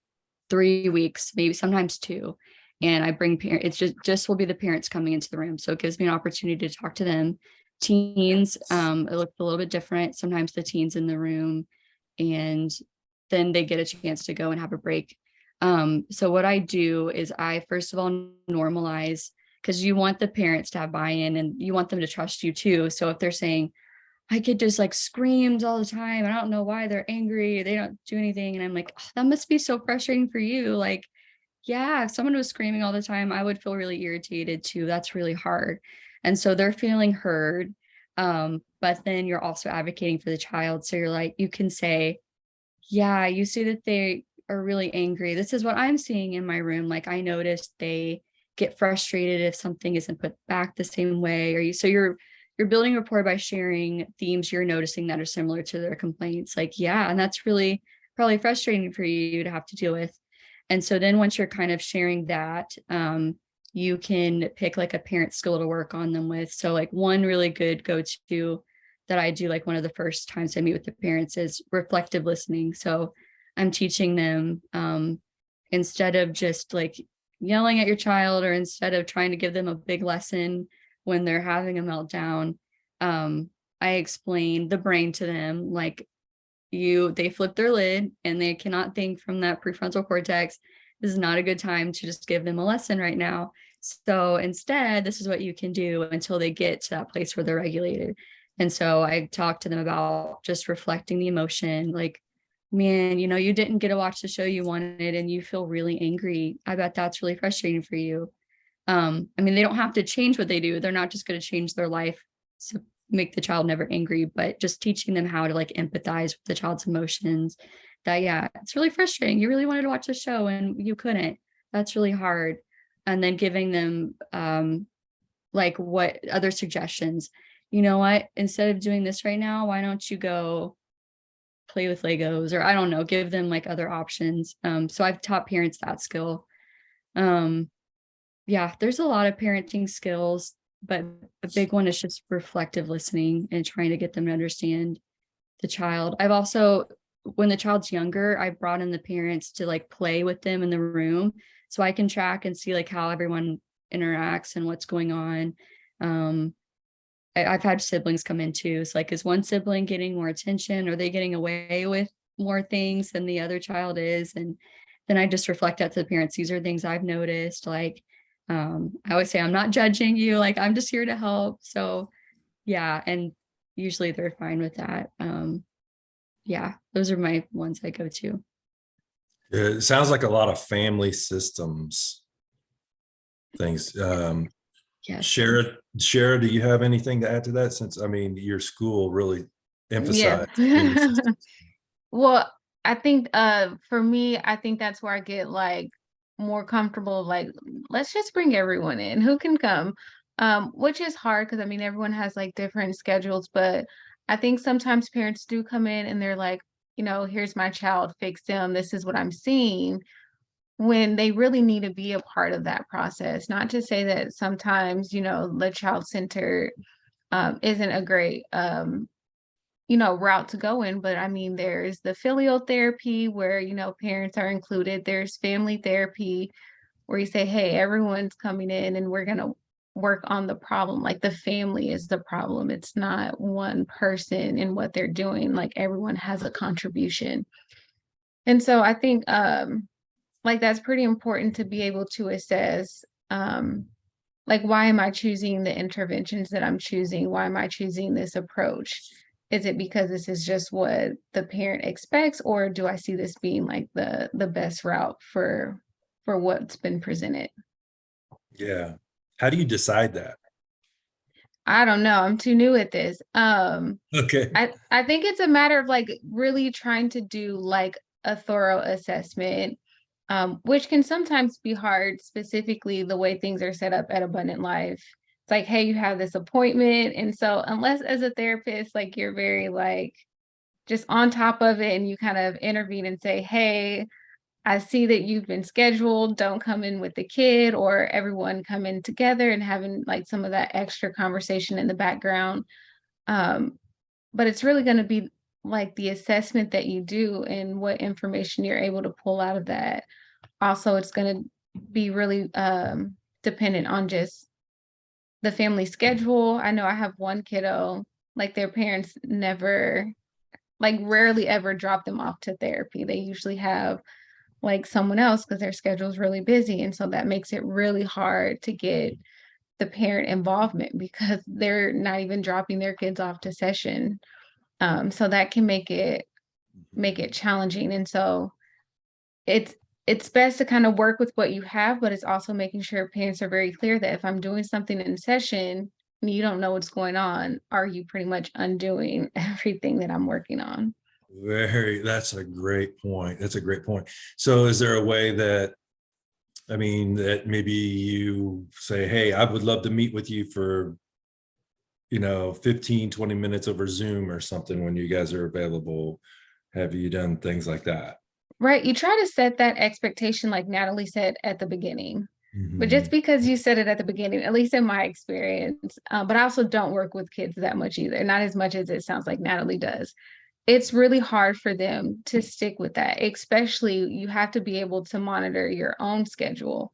3 weeks, maybe sometimes 2. And I bring parents, it's just will be the parents coming into the room. So it gives me an opportunity to talk to them. Teens, it looks a little bit different. Sometimes the teens in the room, and then they get a chance to go and have a break. So what I do is I first of all normalize, because you want the parents to have buy-in and you want them to trust you too. So if they're saying, I get just like screams all the time, I don't know why they're angry, they don't do anything. And I'm like, oh, that must be so frustrating for you. Like, yeah, if someone was screaming all the time, I would feel really irritated too. That's really hard. And so they're feeling heard. But then you're also advocating for the child. So you're like, you can say, yeah, you see that they are really angry. This is what I'm seeing in my room. Like I noticed they get frustrated if something isn't put back the same way. So you're building rapport by sharing themes you're noticing that are similar to their complaints. Like, yeah, and that's really probably frustrating for you to have to deal with. And so then once you're kind of sharing that, you can pick like a parent skill to work on them with. So like one really good go-to that I do like one of the first times I meet with the parents is reflective listening. So I'm teaching them instead of just like yelling at your child, or instead of trying to give them a big lesson when they're having a meltdown, I explain the brain to them. Like they flip their lid and they cannot think from that prefrontal cortex. This is not a good time to just give them a lesson right now. So instead, this is what you can do until they get to that place where they're regulated. And so I talk to them about just reflecting the emotion, like, man, you didn't get to watch the show you wanted and you feel really angry. I bet that's really frustrating for you. I mean, they don't have to change what they do. They're not just going to change their life to make the child never angry, but just teaching them how to like empathize with the child's emotions. That, yeah, it's really frustrating. You really wanted to watch the show and you couldn't. That's really hard. And then giving them like what other suggestions. You know what? Instead of doing this right now, why don't you go play with Legos, or I don't know, give them like other options. So I've taught parents that skill. Yeah, there's a lot of parenting skills, but a big one is just reflective listening and trying to get them to understand the child. I've also, when the child's younger, I brought in the parents to like play with them in the room so I can track and see like how everyone interacts and what's going on. I've had siblings come in too. It's like, is one sibling getting more attention? Are they getting away with more things than the other child is? And then I just reflect that to the parents. These are things I've noticed. Like, I always say, I'm not judging you. Like, I'm just here to help. So yeah. And usually they're fine with that. Yeah, those are my ones I go to. It sounds like a lot of family systems things. Yes. Shara, do you have anything to add to that? Since, I mean, your school really Yeah. emphasized family systems. Well, I think for me, I think that's where I get like more comfortable, like, let's just bring everyone in who can come. Which is hard because I mean everyone has like different schedules, but I think sometimes parents do come in and they're like, here's my child, fix them. This is what I'm seeing, when they really need to be a part of that process. Not to say that sometimes, the child center isn't a great route to go in, but I mean, there's the filial therapy where, parents are included. There's family therapy where you say, hey, everyone's coming in and we're going to work on the problem. Like the family is the problem. It's not one person and what they're doing. Like everyone has a contribution. And so I think like that's pretty important to be able to assess like, why am I choosing the interventions that I'm choosing? Why am I choosing this approach? Is it because this is just what the parent expects, or do I see this being like the best route for what's been presented? Yeah. How do you decide that? I don't know. I'm too new at this. Okay. I think it's a matter of like really trying to do like a thorough assessment, which can sometimes be hard, specifically the way things are set up at Abundant Life. It's like, hey, you have this appointment. And so unless as a therapist, like you're very like just on top of it and you kind of intervene and say, hey, I see that you've been scheduled, don't come in with the kid, or everyone come in together and having like some of that extra conversation in the background. But it's really going to be like the assessment that you do and what information you're able to pull out of that. Also, it's going to be really dependent on just the family schedule. I know I have one kiddo, like their parents never, like rarely ever drop them off to therapy. They usually have like someone else because their schedule is really busy. And so that makes it really hard to get the parent involvement because they're not even dropping their kids off to session. So that can make it challenging. And so it's best to kind of work with what you have, but it's also making sure parents are very clear that if I'm doing something in session and you don't know what's going on, are you pretty much undoing everything that I'm working on? That's a great point. That's a great point. So is there a way that, I mean, that maybe you say, hey, I would love to meet with you for, 15, 20 minutes over Zoom or something when you guys are available? Have you done things like that? Right. You try to set that expectation, like Natalie said at the beginning. But just because you said it at the beginning, at least in my experience, but I also don't work with kids that much either, not as much as it sounds like Natalie does. It's really hard for them to stick with that, especially you have to be able to monitor your own schedule.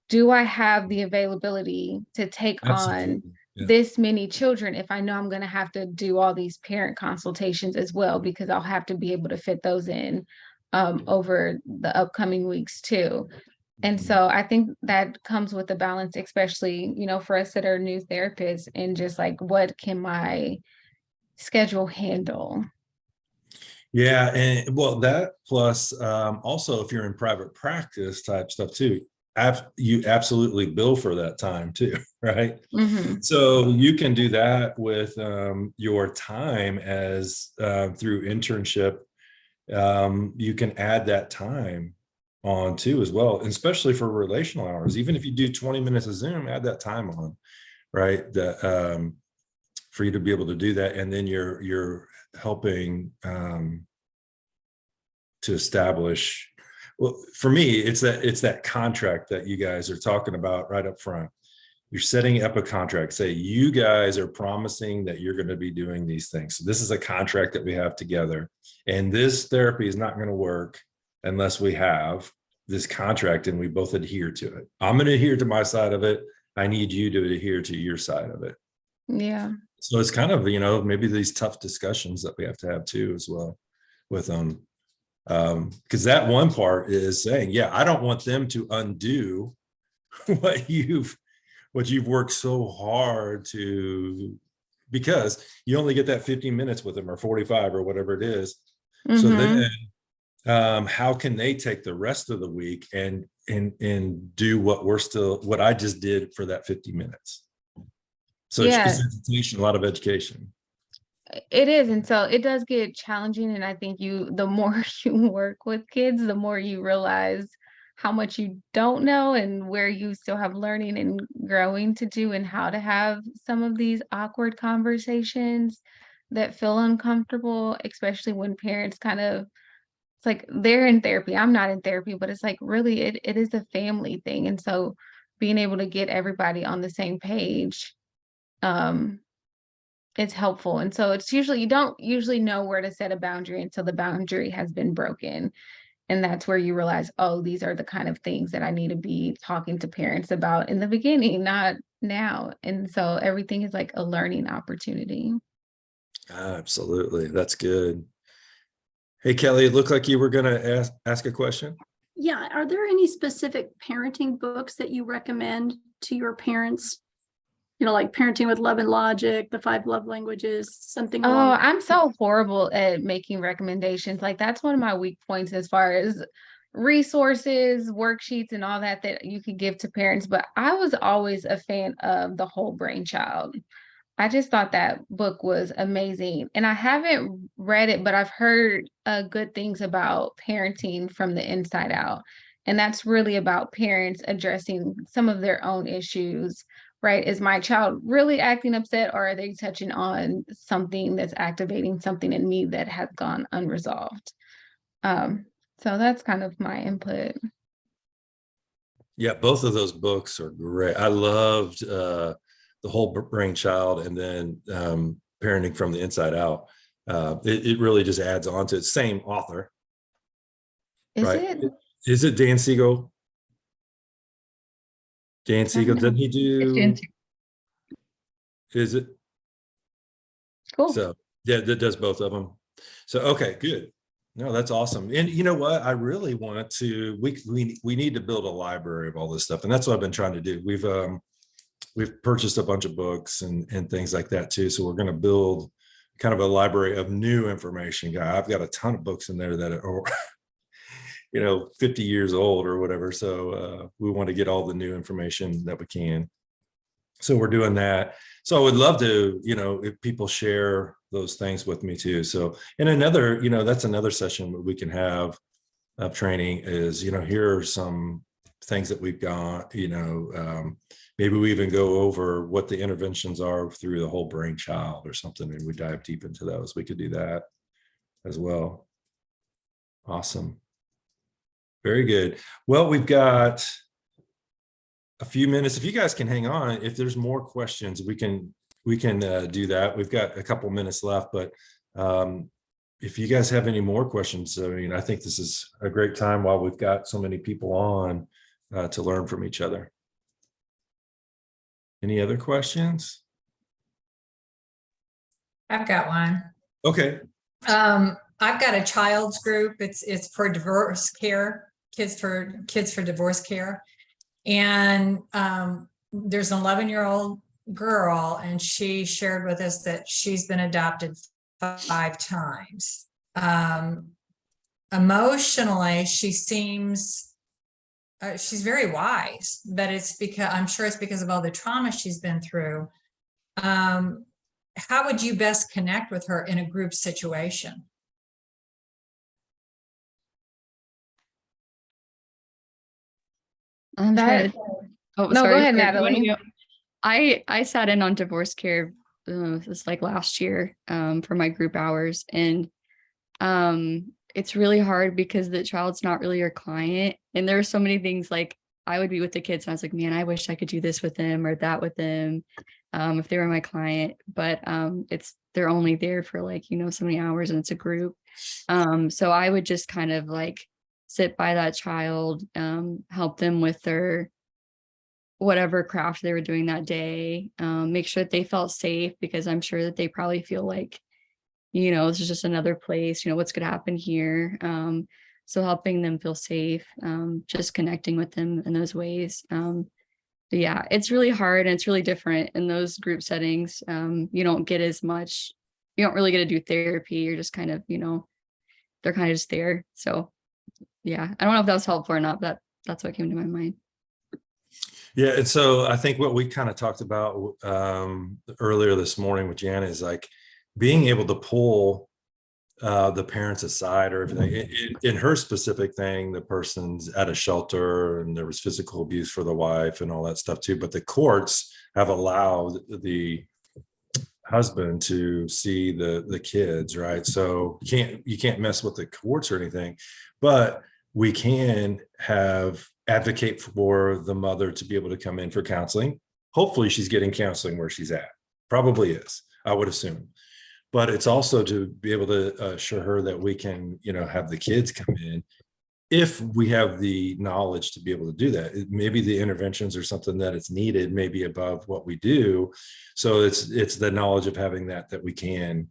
Do I have the availability to take on Absolutely. Yeah. this many children if I know I'm going to have to do all these parent consultations as well, because I'll have to be able to fit those in over the upcoming weeks too. And so I think that comes with the balance, especially, you know, for us that are new therapists, and just like, what can my schedule handle? Yeah, and well, that plus also if you're in private practice type stuff too, you absolutely bill for that time too, right? Mhm. So you can do that with your time as through internship. You can add that time on too as well, and especially for relational hours. Even if you do 20 minutes of Zoom, add that time on, right? That for you to be able to do that, and then you're helping to establish. Well, for me, it's that contract that you guys are talking about right up front. You're setting up a contract. Say you guys are promising that you're going to be doing these things. So this is a contract that we have together, and this therapy is not going to work unless we have this contract and we both adhere to it. I'm going to adhere to my side of it. I need you to adhere to your side of it. Yeah. So it's kind of, you know, maybe these tough discussions that we have to have too as well with them. Because that one part is saying, yeah, I don't want them to undo what you've worked so hard to, because you only get that 15 minutes with them or 45 or whatever it is. So Mhm. then how can they take the rest of the week and do what I just did for that 50 minutes? So it's Yeah, education, a lot of education. it is. And so it does get challenging. And I think the more you work with kids, the more you realize how much you don't know and where you still have learning and growing to do, and how to have some of these awkward conversations that feel uncomfortable, especially when parents kind of, it's like they're in therapy. I'm not in therapy, but it's like really it is a family thing. And so being able to get everybody on the same page, um, it's helpful. And so it's usually, you don't usually know where to set a boundary until the boundary has been broken. And that's where you realize, oh, these are the kind of things that I need to be talking to parents about in the beginning, not now. And so everything is like a learning opportunity. Absolutely. That's good. Hey, Kelly, it looked like you were going to ask a question. Yeah, are there any specific parenting books that you recommend to your parents? You know, like Parenting with Love and Logic, The 5 Love Languages, something Oh, along. I'm so horrible at making recommendations. Like that's one of my weak points as far as resources, worksheets, and all that that you could give to parents. But I was always a fan of The Whole Brain Child. I just thought that book was amazing. And I haven't read it, but I've heard good things about parenting from the inside out. And that's really about parents addressing some of their own issues, right? Is my child really acting upset, or are they touching on something that's activating something in me that has gone unresolved? So that's kind of my input. Yeah, both of those books are great. I loved The Whole Brain Child, and then Parenting from the Inside Out. It really just adds on to it. Same author, Is right? it? Is it Dan Siegel? Dan I Siegel, don't know. didn't he do? Is it? Cool. So yeah, that does both of them. So okay, good. No, that's awesome. And you know what? I really wanted to. We need to build a library of all this stuff, and that's what I've been trying to do. We've purchased a bunch of books and things like that too. So we're going to build kind of a library of new information. I've got a ton of books in there that are 50 years old or whatever. So we want to get all the new information that we can. So we're doing that. So I would love to, if people share those things with me too. So, and another, that's another session that we can have of training is, here are some things that we've got, maybe we even go over what the interventions are through the Whole Brain Child or something, and we dive deep into those. We could do that as well. Awesome. Very good. Well, we've got a few minutes. If you guys can hang on, if there's more questions, we can do that. We've got a couple minutes left, but if you guys have any more questions, I mean, I think this is a great time while we've got so many people on to learn from each other. Any other questions? I've got one. Okay. I've got a child's group. It's for divorce care, kids for divorce care. And there's an 11-year-old girl, and she shared with us that she's been adopted 5 times. Emotionally, she seems she's very wise, but I'm sure it's because of all the trauma she's been through. How would you best connect with her in a group situation? I'm That- trying to, oh, No, go sorry, ahead, sorry, go Natalie. you. I sat in on divorce care, this like last year, for my group hours, and it's really hard because the child's not really your client, and there are so many things like I would be with the kids and I was like, man, I wish I could do this with them or that with them, if they were my client, but they're only there for like, you know, so many hours, and it's a group. So I would just kind of like sit by that child, help them with their whatever craft they were doing that day, make sure that they felt safe, because I'm sure that they probably feel like, you know, this is just another place, you know, what's going to happen here. So helping them feel safe, just connecting with them in those ways. But yeah, it's really hard, and it's really different in those group settings. You don't get as much, you don't really get to do therapy. You're just kind of, you know, they're kind of just there. So yeah, I don't know if that was helpful or not, but that's what came to my mind. Yeah, and so I think what we kind of talked about earlier this morning with Jana is like being able to pull the parents aside or everything. In her specific thing, the person's at a shelter and there was physical abuse for the wife and all that stuff too. But the courts have allowed the husband to see the kids, right? So you can't mess with the courts or anything, but we can advocate for the mother to be able to come in for counseling. Hopefully she's getting counseling where she's at. Probably is, I would assume. But it's also to be able to assure her that we can, you know, have the kids come in if we have the knowledge to be able to do that. Maybe the interventions are something that it's needed, maybe above what we do. So it's the knowledge of having that we can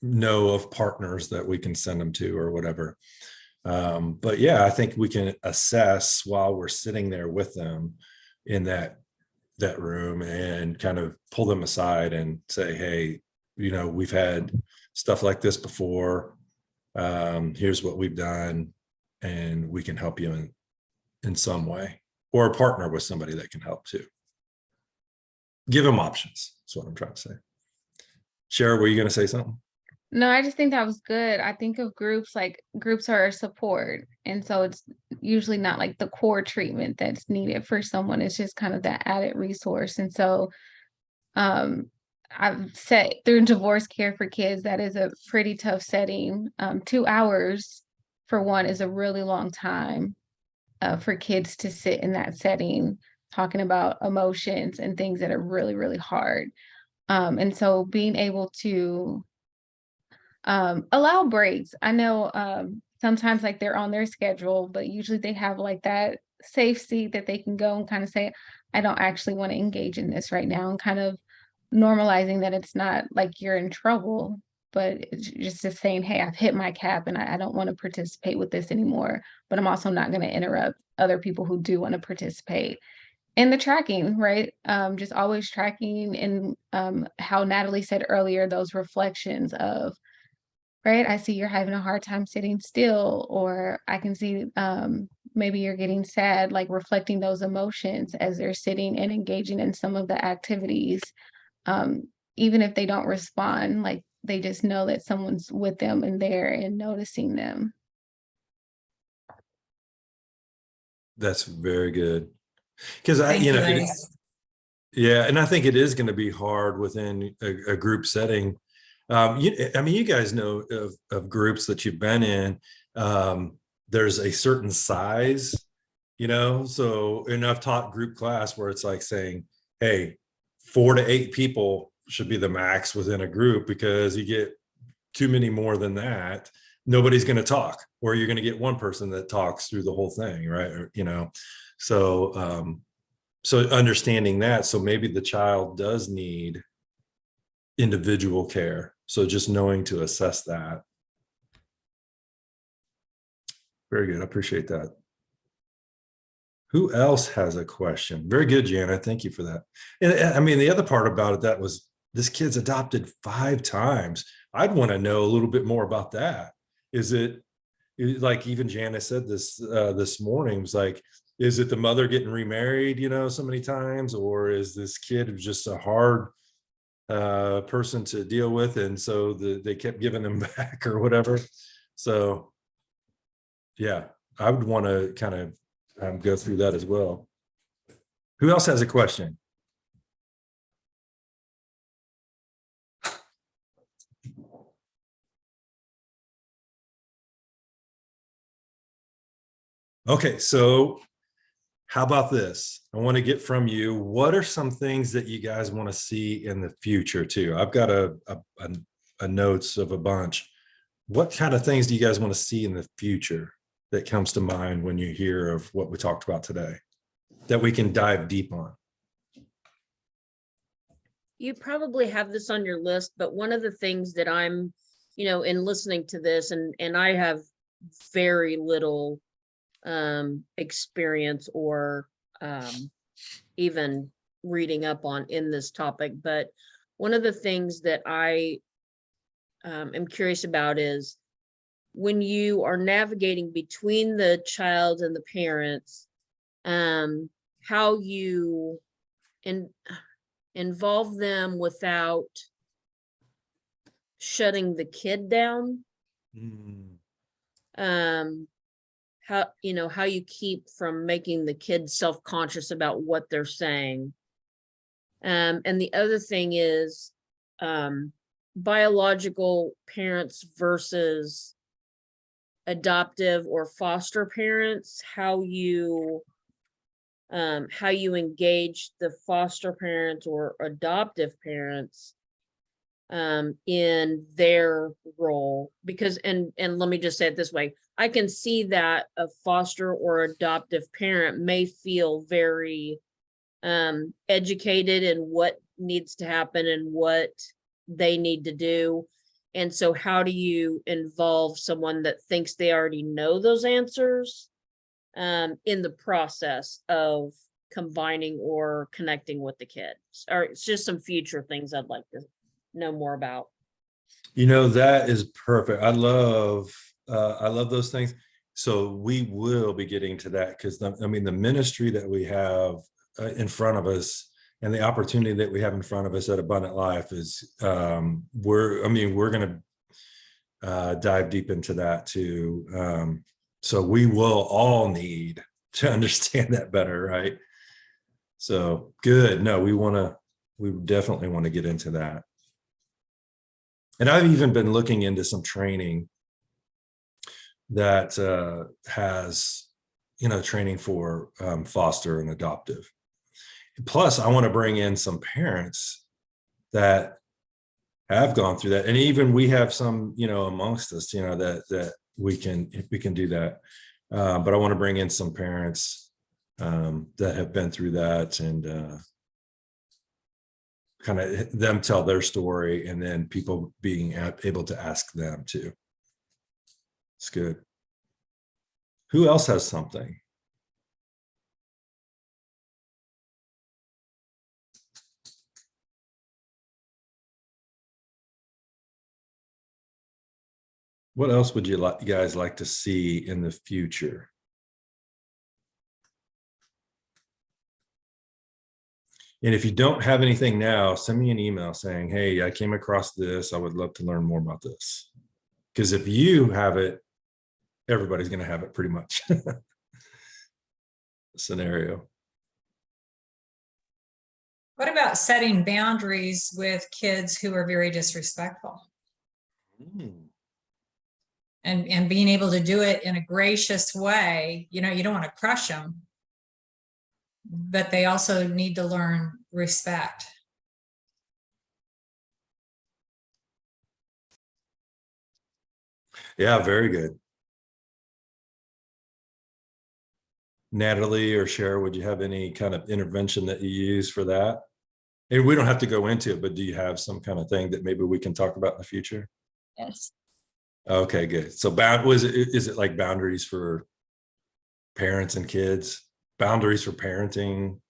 know of partners that we can send them to or whatever. But yeah, I think we can assess while we're sitting there with them in that room and kind of pull them aside and say, hey, you know, we've had stuff like this before. Here's what we've done, and we can help you in some way, or partner with somebody that can help too. Give them options. That's what I'm trying to say. Shara, were you going to say something? No, I just think that was good. I think of groups like groups are support. And so it's usually not like the core treatment that's needed for someone. It's just kind of that added resource. And so I've said through divorce care for kids, that is a pretty tough setting. 2 hours for one is a really long time for kids to sit in that setting, talking about emotions and things that are really, really hard. And so being able to allow breaks. I know sometimes like they're on their schedule, but usually they have like that safe seat that they can go and kind of say, I don't actually want to engage in this right now, and kind of normalizing that it's not like you're in trouble, but it's just saying, hey, I've hit my cap and I don't want to participate with this anymore, but I'm also not going to interrupt other people who do want to participate. And the tracking, right? Just always tracking, and how Natalie said earlier, those reflections of, right, I see you're having a hard time sitting still, or I can see maybe you're getting sad, like reflecting those emotions as they're sitting and engaging in some of the activities. Even if they don't respond, like they just know that someone's with them and there and noticing them. That's very good. Because Thank you, ladies. yeah, and I think it is going to be hard within a group setting. I mean, you guys know of groups that you've been in. There's a certain size you know? So, and I've taught group class where it's like saying, hey, 4 to 8 people should be the max within a group, because you get too many more than that, nobody's going to talk, or you're going to get one person that talks through the whole thing, right? Or, you know, so so understanding that, so maybe the child does need individual care, so just knowing to assess that. Very good, I appreciate that. Who else has a question? Very good, Jana, thank you for that. And I mean, the other part about it, that was, this kid's adopted 5 times. I'd want to know a little bit more about that. Is it like, even Jana said this this morning, was like, is it the mother getting remarried, you know, so many times, or is this kid just a hard person to deal with, and so they kept giving him back or whatever? So yeah, I would want to kind of go through that as well. Who else has a question? Okay, so how about this? I want to get from you, what are some things that you guys want to see in the future too? I've got a notes of a bunch. What kind of things do you guys want to see in the future that comes to mind when you hear of what we talked about today, that we can dive deep on? You probably have this on your list, but one of the things that I'm, in listening to this, and I have very little experience or even reading up on in this topic, but one of the things that I am curious about is, when you are navigating between the child and the parents, how you involve them without shutting the kid down. How you keep from making the kid self-conscious about what they're saying. And the other thing is biological parents versus adoptive or foster parents, how you engage the foster parents or adoptive parents in their role. Because, and let me just say it this way, I can see that a foster or adoptive parent may feel very educated in what needs to happen and what they need to do. And so how do you involve someone that thinks they already know those answers in the process of combining or connecting with the kids? Or it's just some future things I'd like to know more about. That is perfect. I love those things. So we will be getting to that, because the ministry that we have in front of us, and the opportunity that we have in front of us at Abundant Life is, we're going to dive deep into that too. So we will all need to understand that better, right? So good. No, we definitely want to get into that. And I've even been looking into some training that has, training for foster and adoptive. Plus, I want to bring in some parents that have gone through that, and even we have some, amongst us, that we can do that. But I want to bring in some parents that have been through that, and kind of them tell their story, and then people being able to ask them too. It's good. Who else has something? What else would you guys like to see in the future? And if you don't have anything now, send me an email saying, hey, I came across this. I would love to learn more about this. Because if you have it, everybody's going to have it pretty much. Scenario. What about setting boundaries with kids who are very disrespectful? and being able to do it in a gracious way. You know, you don't want to crush them, but they also need to learn respect. Yeah, very good. Natalie or Cher, would you have any kind of intervention that you use for that? And we don't have to go into it, but do you have some kind of thing that maybe we can talk about in the future? Yes. Okay, good. So is it like boundaries for parents and kids? Boundaries for parenting?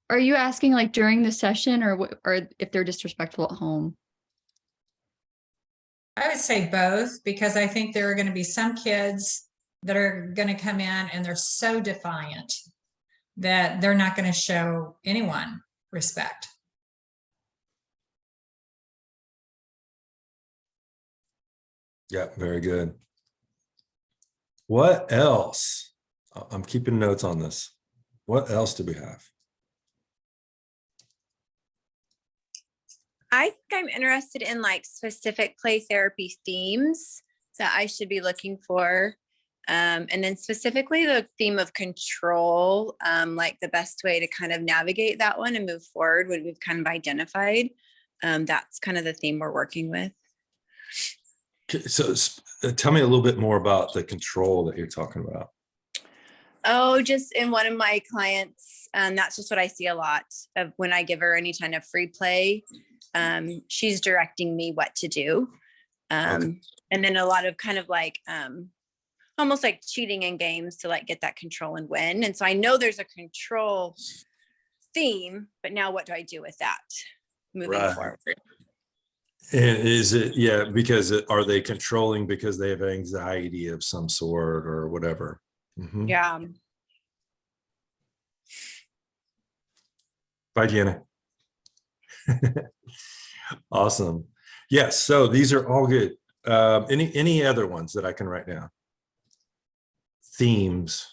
Are you asking like during the session or if they're disrespectful at home? I would say both, because I think there are going to be some kids that are going to come in and they're so defiant that they're not going to show anyone respect. Yeah, very good. What else? I'm keeping notes on this. What else do we have? I think I'm interested in like specific play therapy themes that I should be looking for. And then specifically the theme of control, like the best way to kind of navigate that one and move forward when we've kind of identified. That's kind of the theme we're working with. Okay, so tell me a little bit more about the control that you're talking about. Oh, just in one of my clients, that's just what I see a lot of when I give her any kind of free play. She's directing me what to do. And then a lot of kind of like almost like cheating in games to like get that control and win. And so I know there's a control theme, but now what do I do with that moving forward? And is it, yeah, because are they controlling because they have anxiety of some sort or whatever? Mhm. Yeah. Bye, Jana. Awesome. Yes, so these are all good. Any other ones that I can write down? Themes.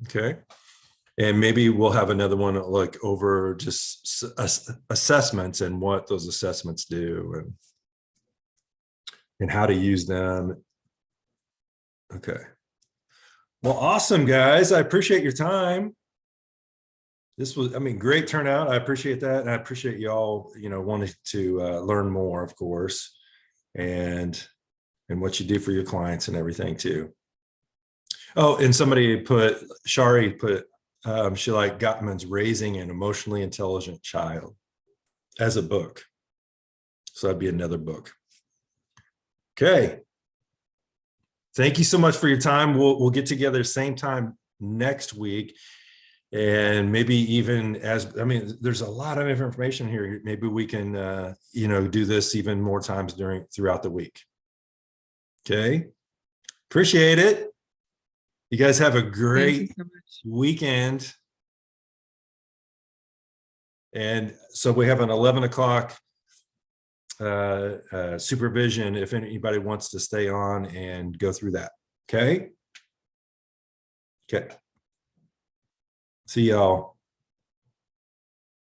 Okay. And maybe we'll have another one like over just assessments and what those assessments do and how to use them. Okay. Well, awesome, guys. I appreciate your time. This was, I mean, great turnout. I appreciate that. And I appreciate y'all, wanting to learn more, of course, and what you do for your clients and everything too. Oh, and Shari put, she liked Gottman's Raising an Emotionally Intelligent Child as a book. So that'd be another book. Okay. Thank you so much for your time. We'll get together same time next week. And maybe even there's a lot of information here. Maybe we can, do this even more times throughout the week. Okay. Appreciate it. You guys have a great weekend. And so we have an 11 o'clock supervision if anybody wants to stay on and go through that. Okay. See y'all.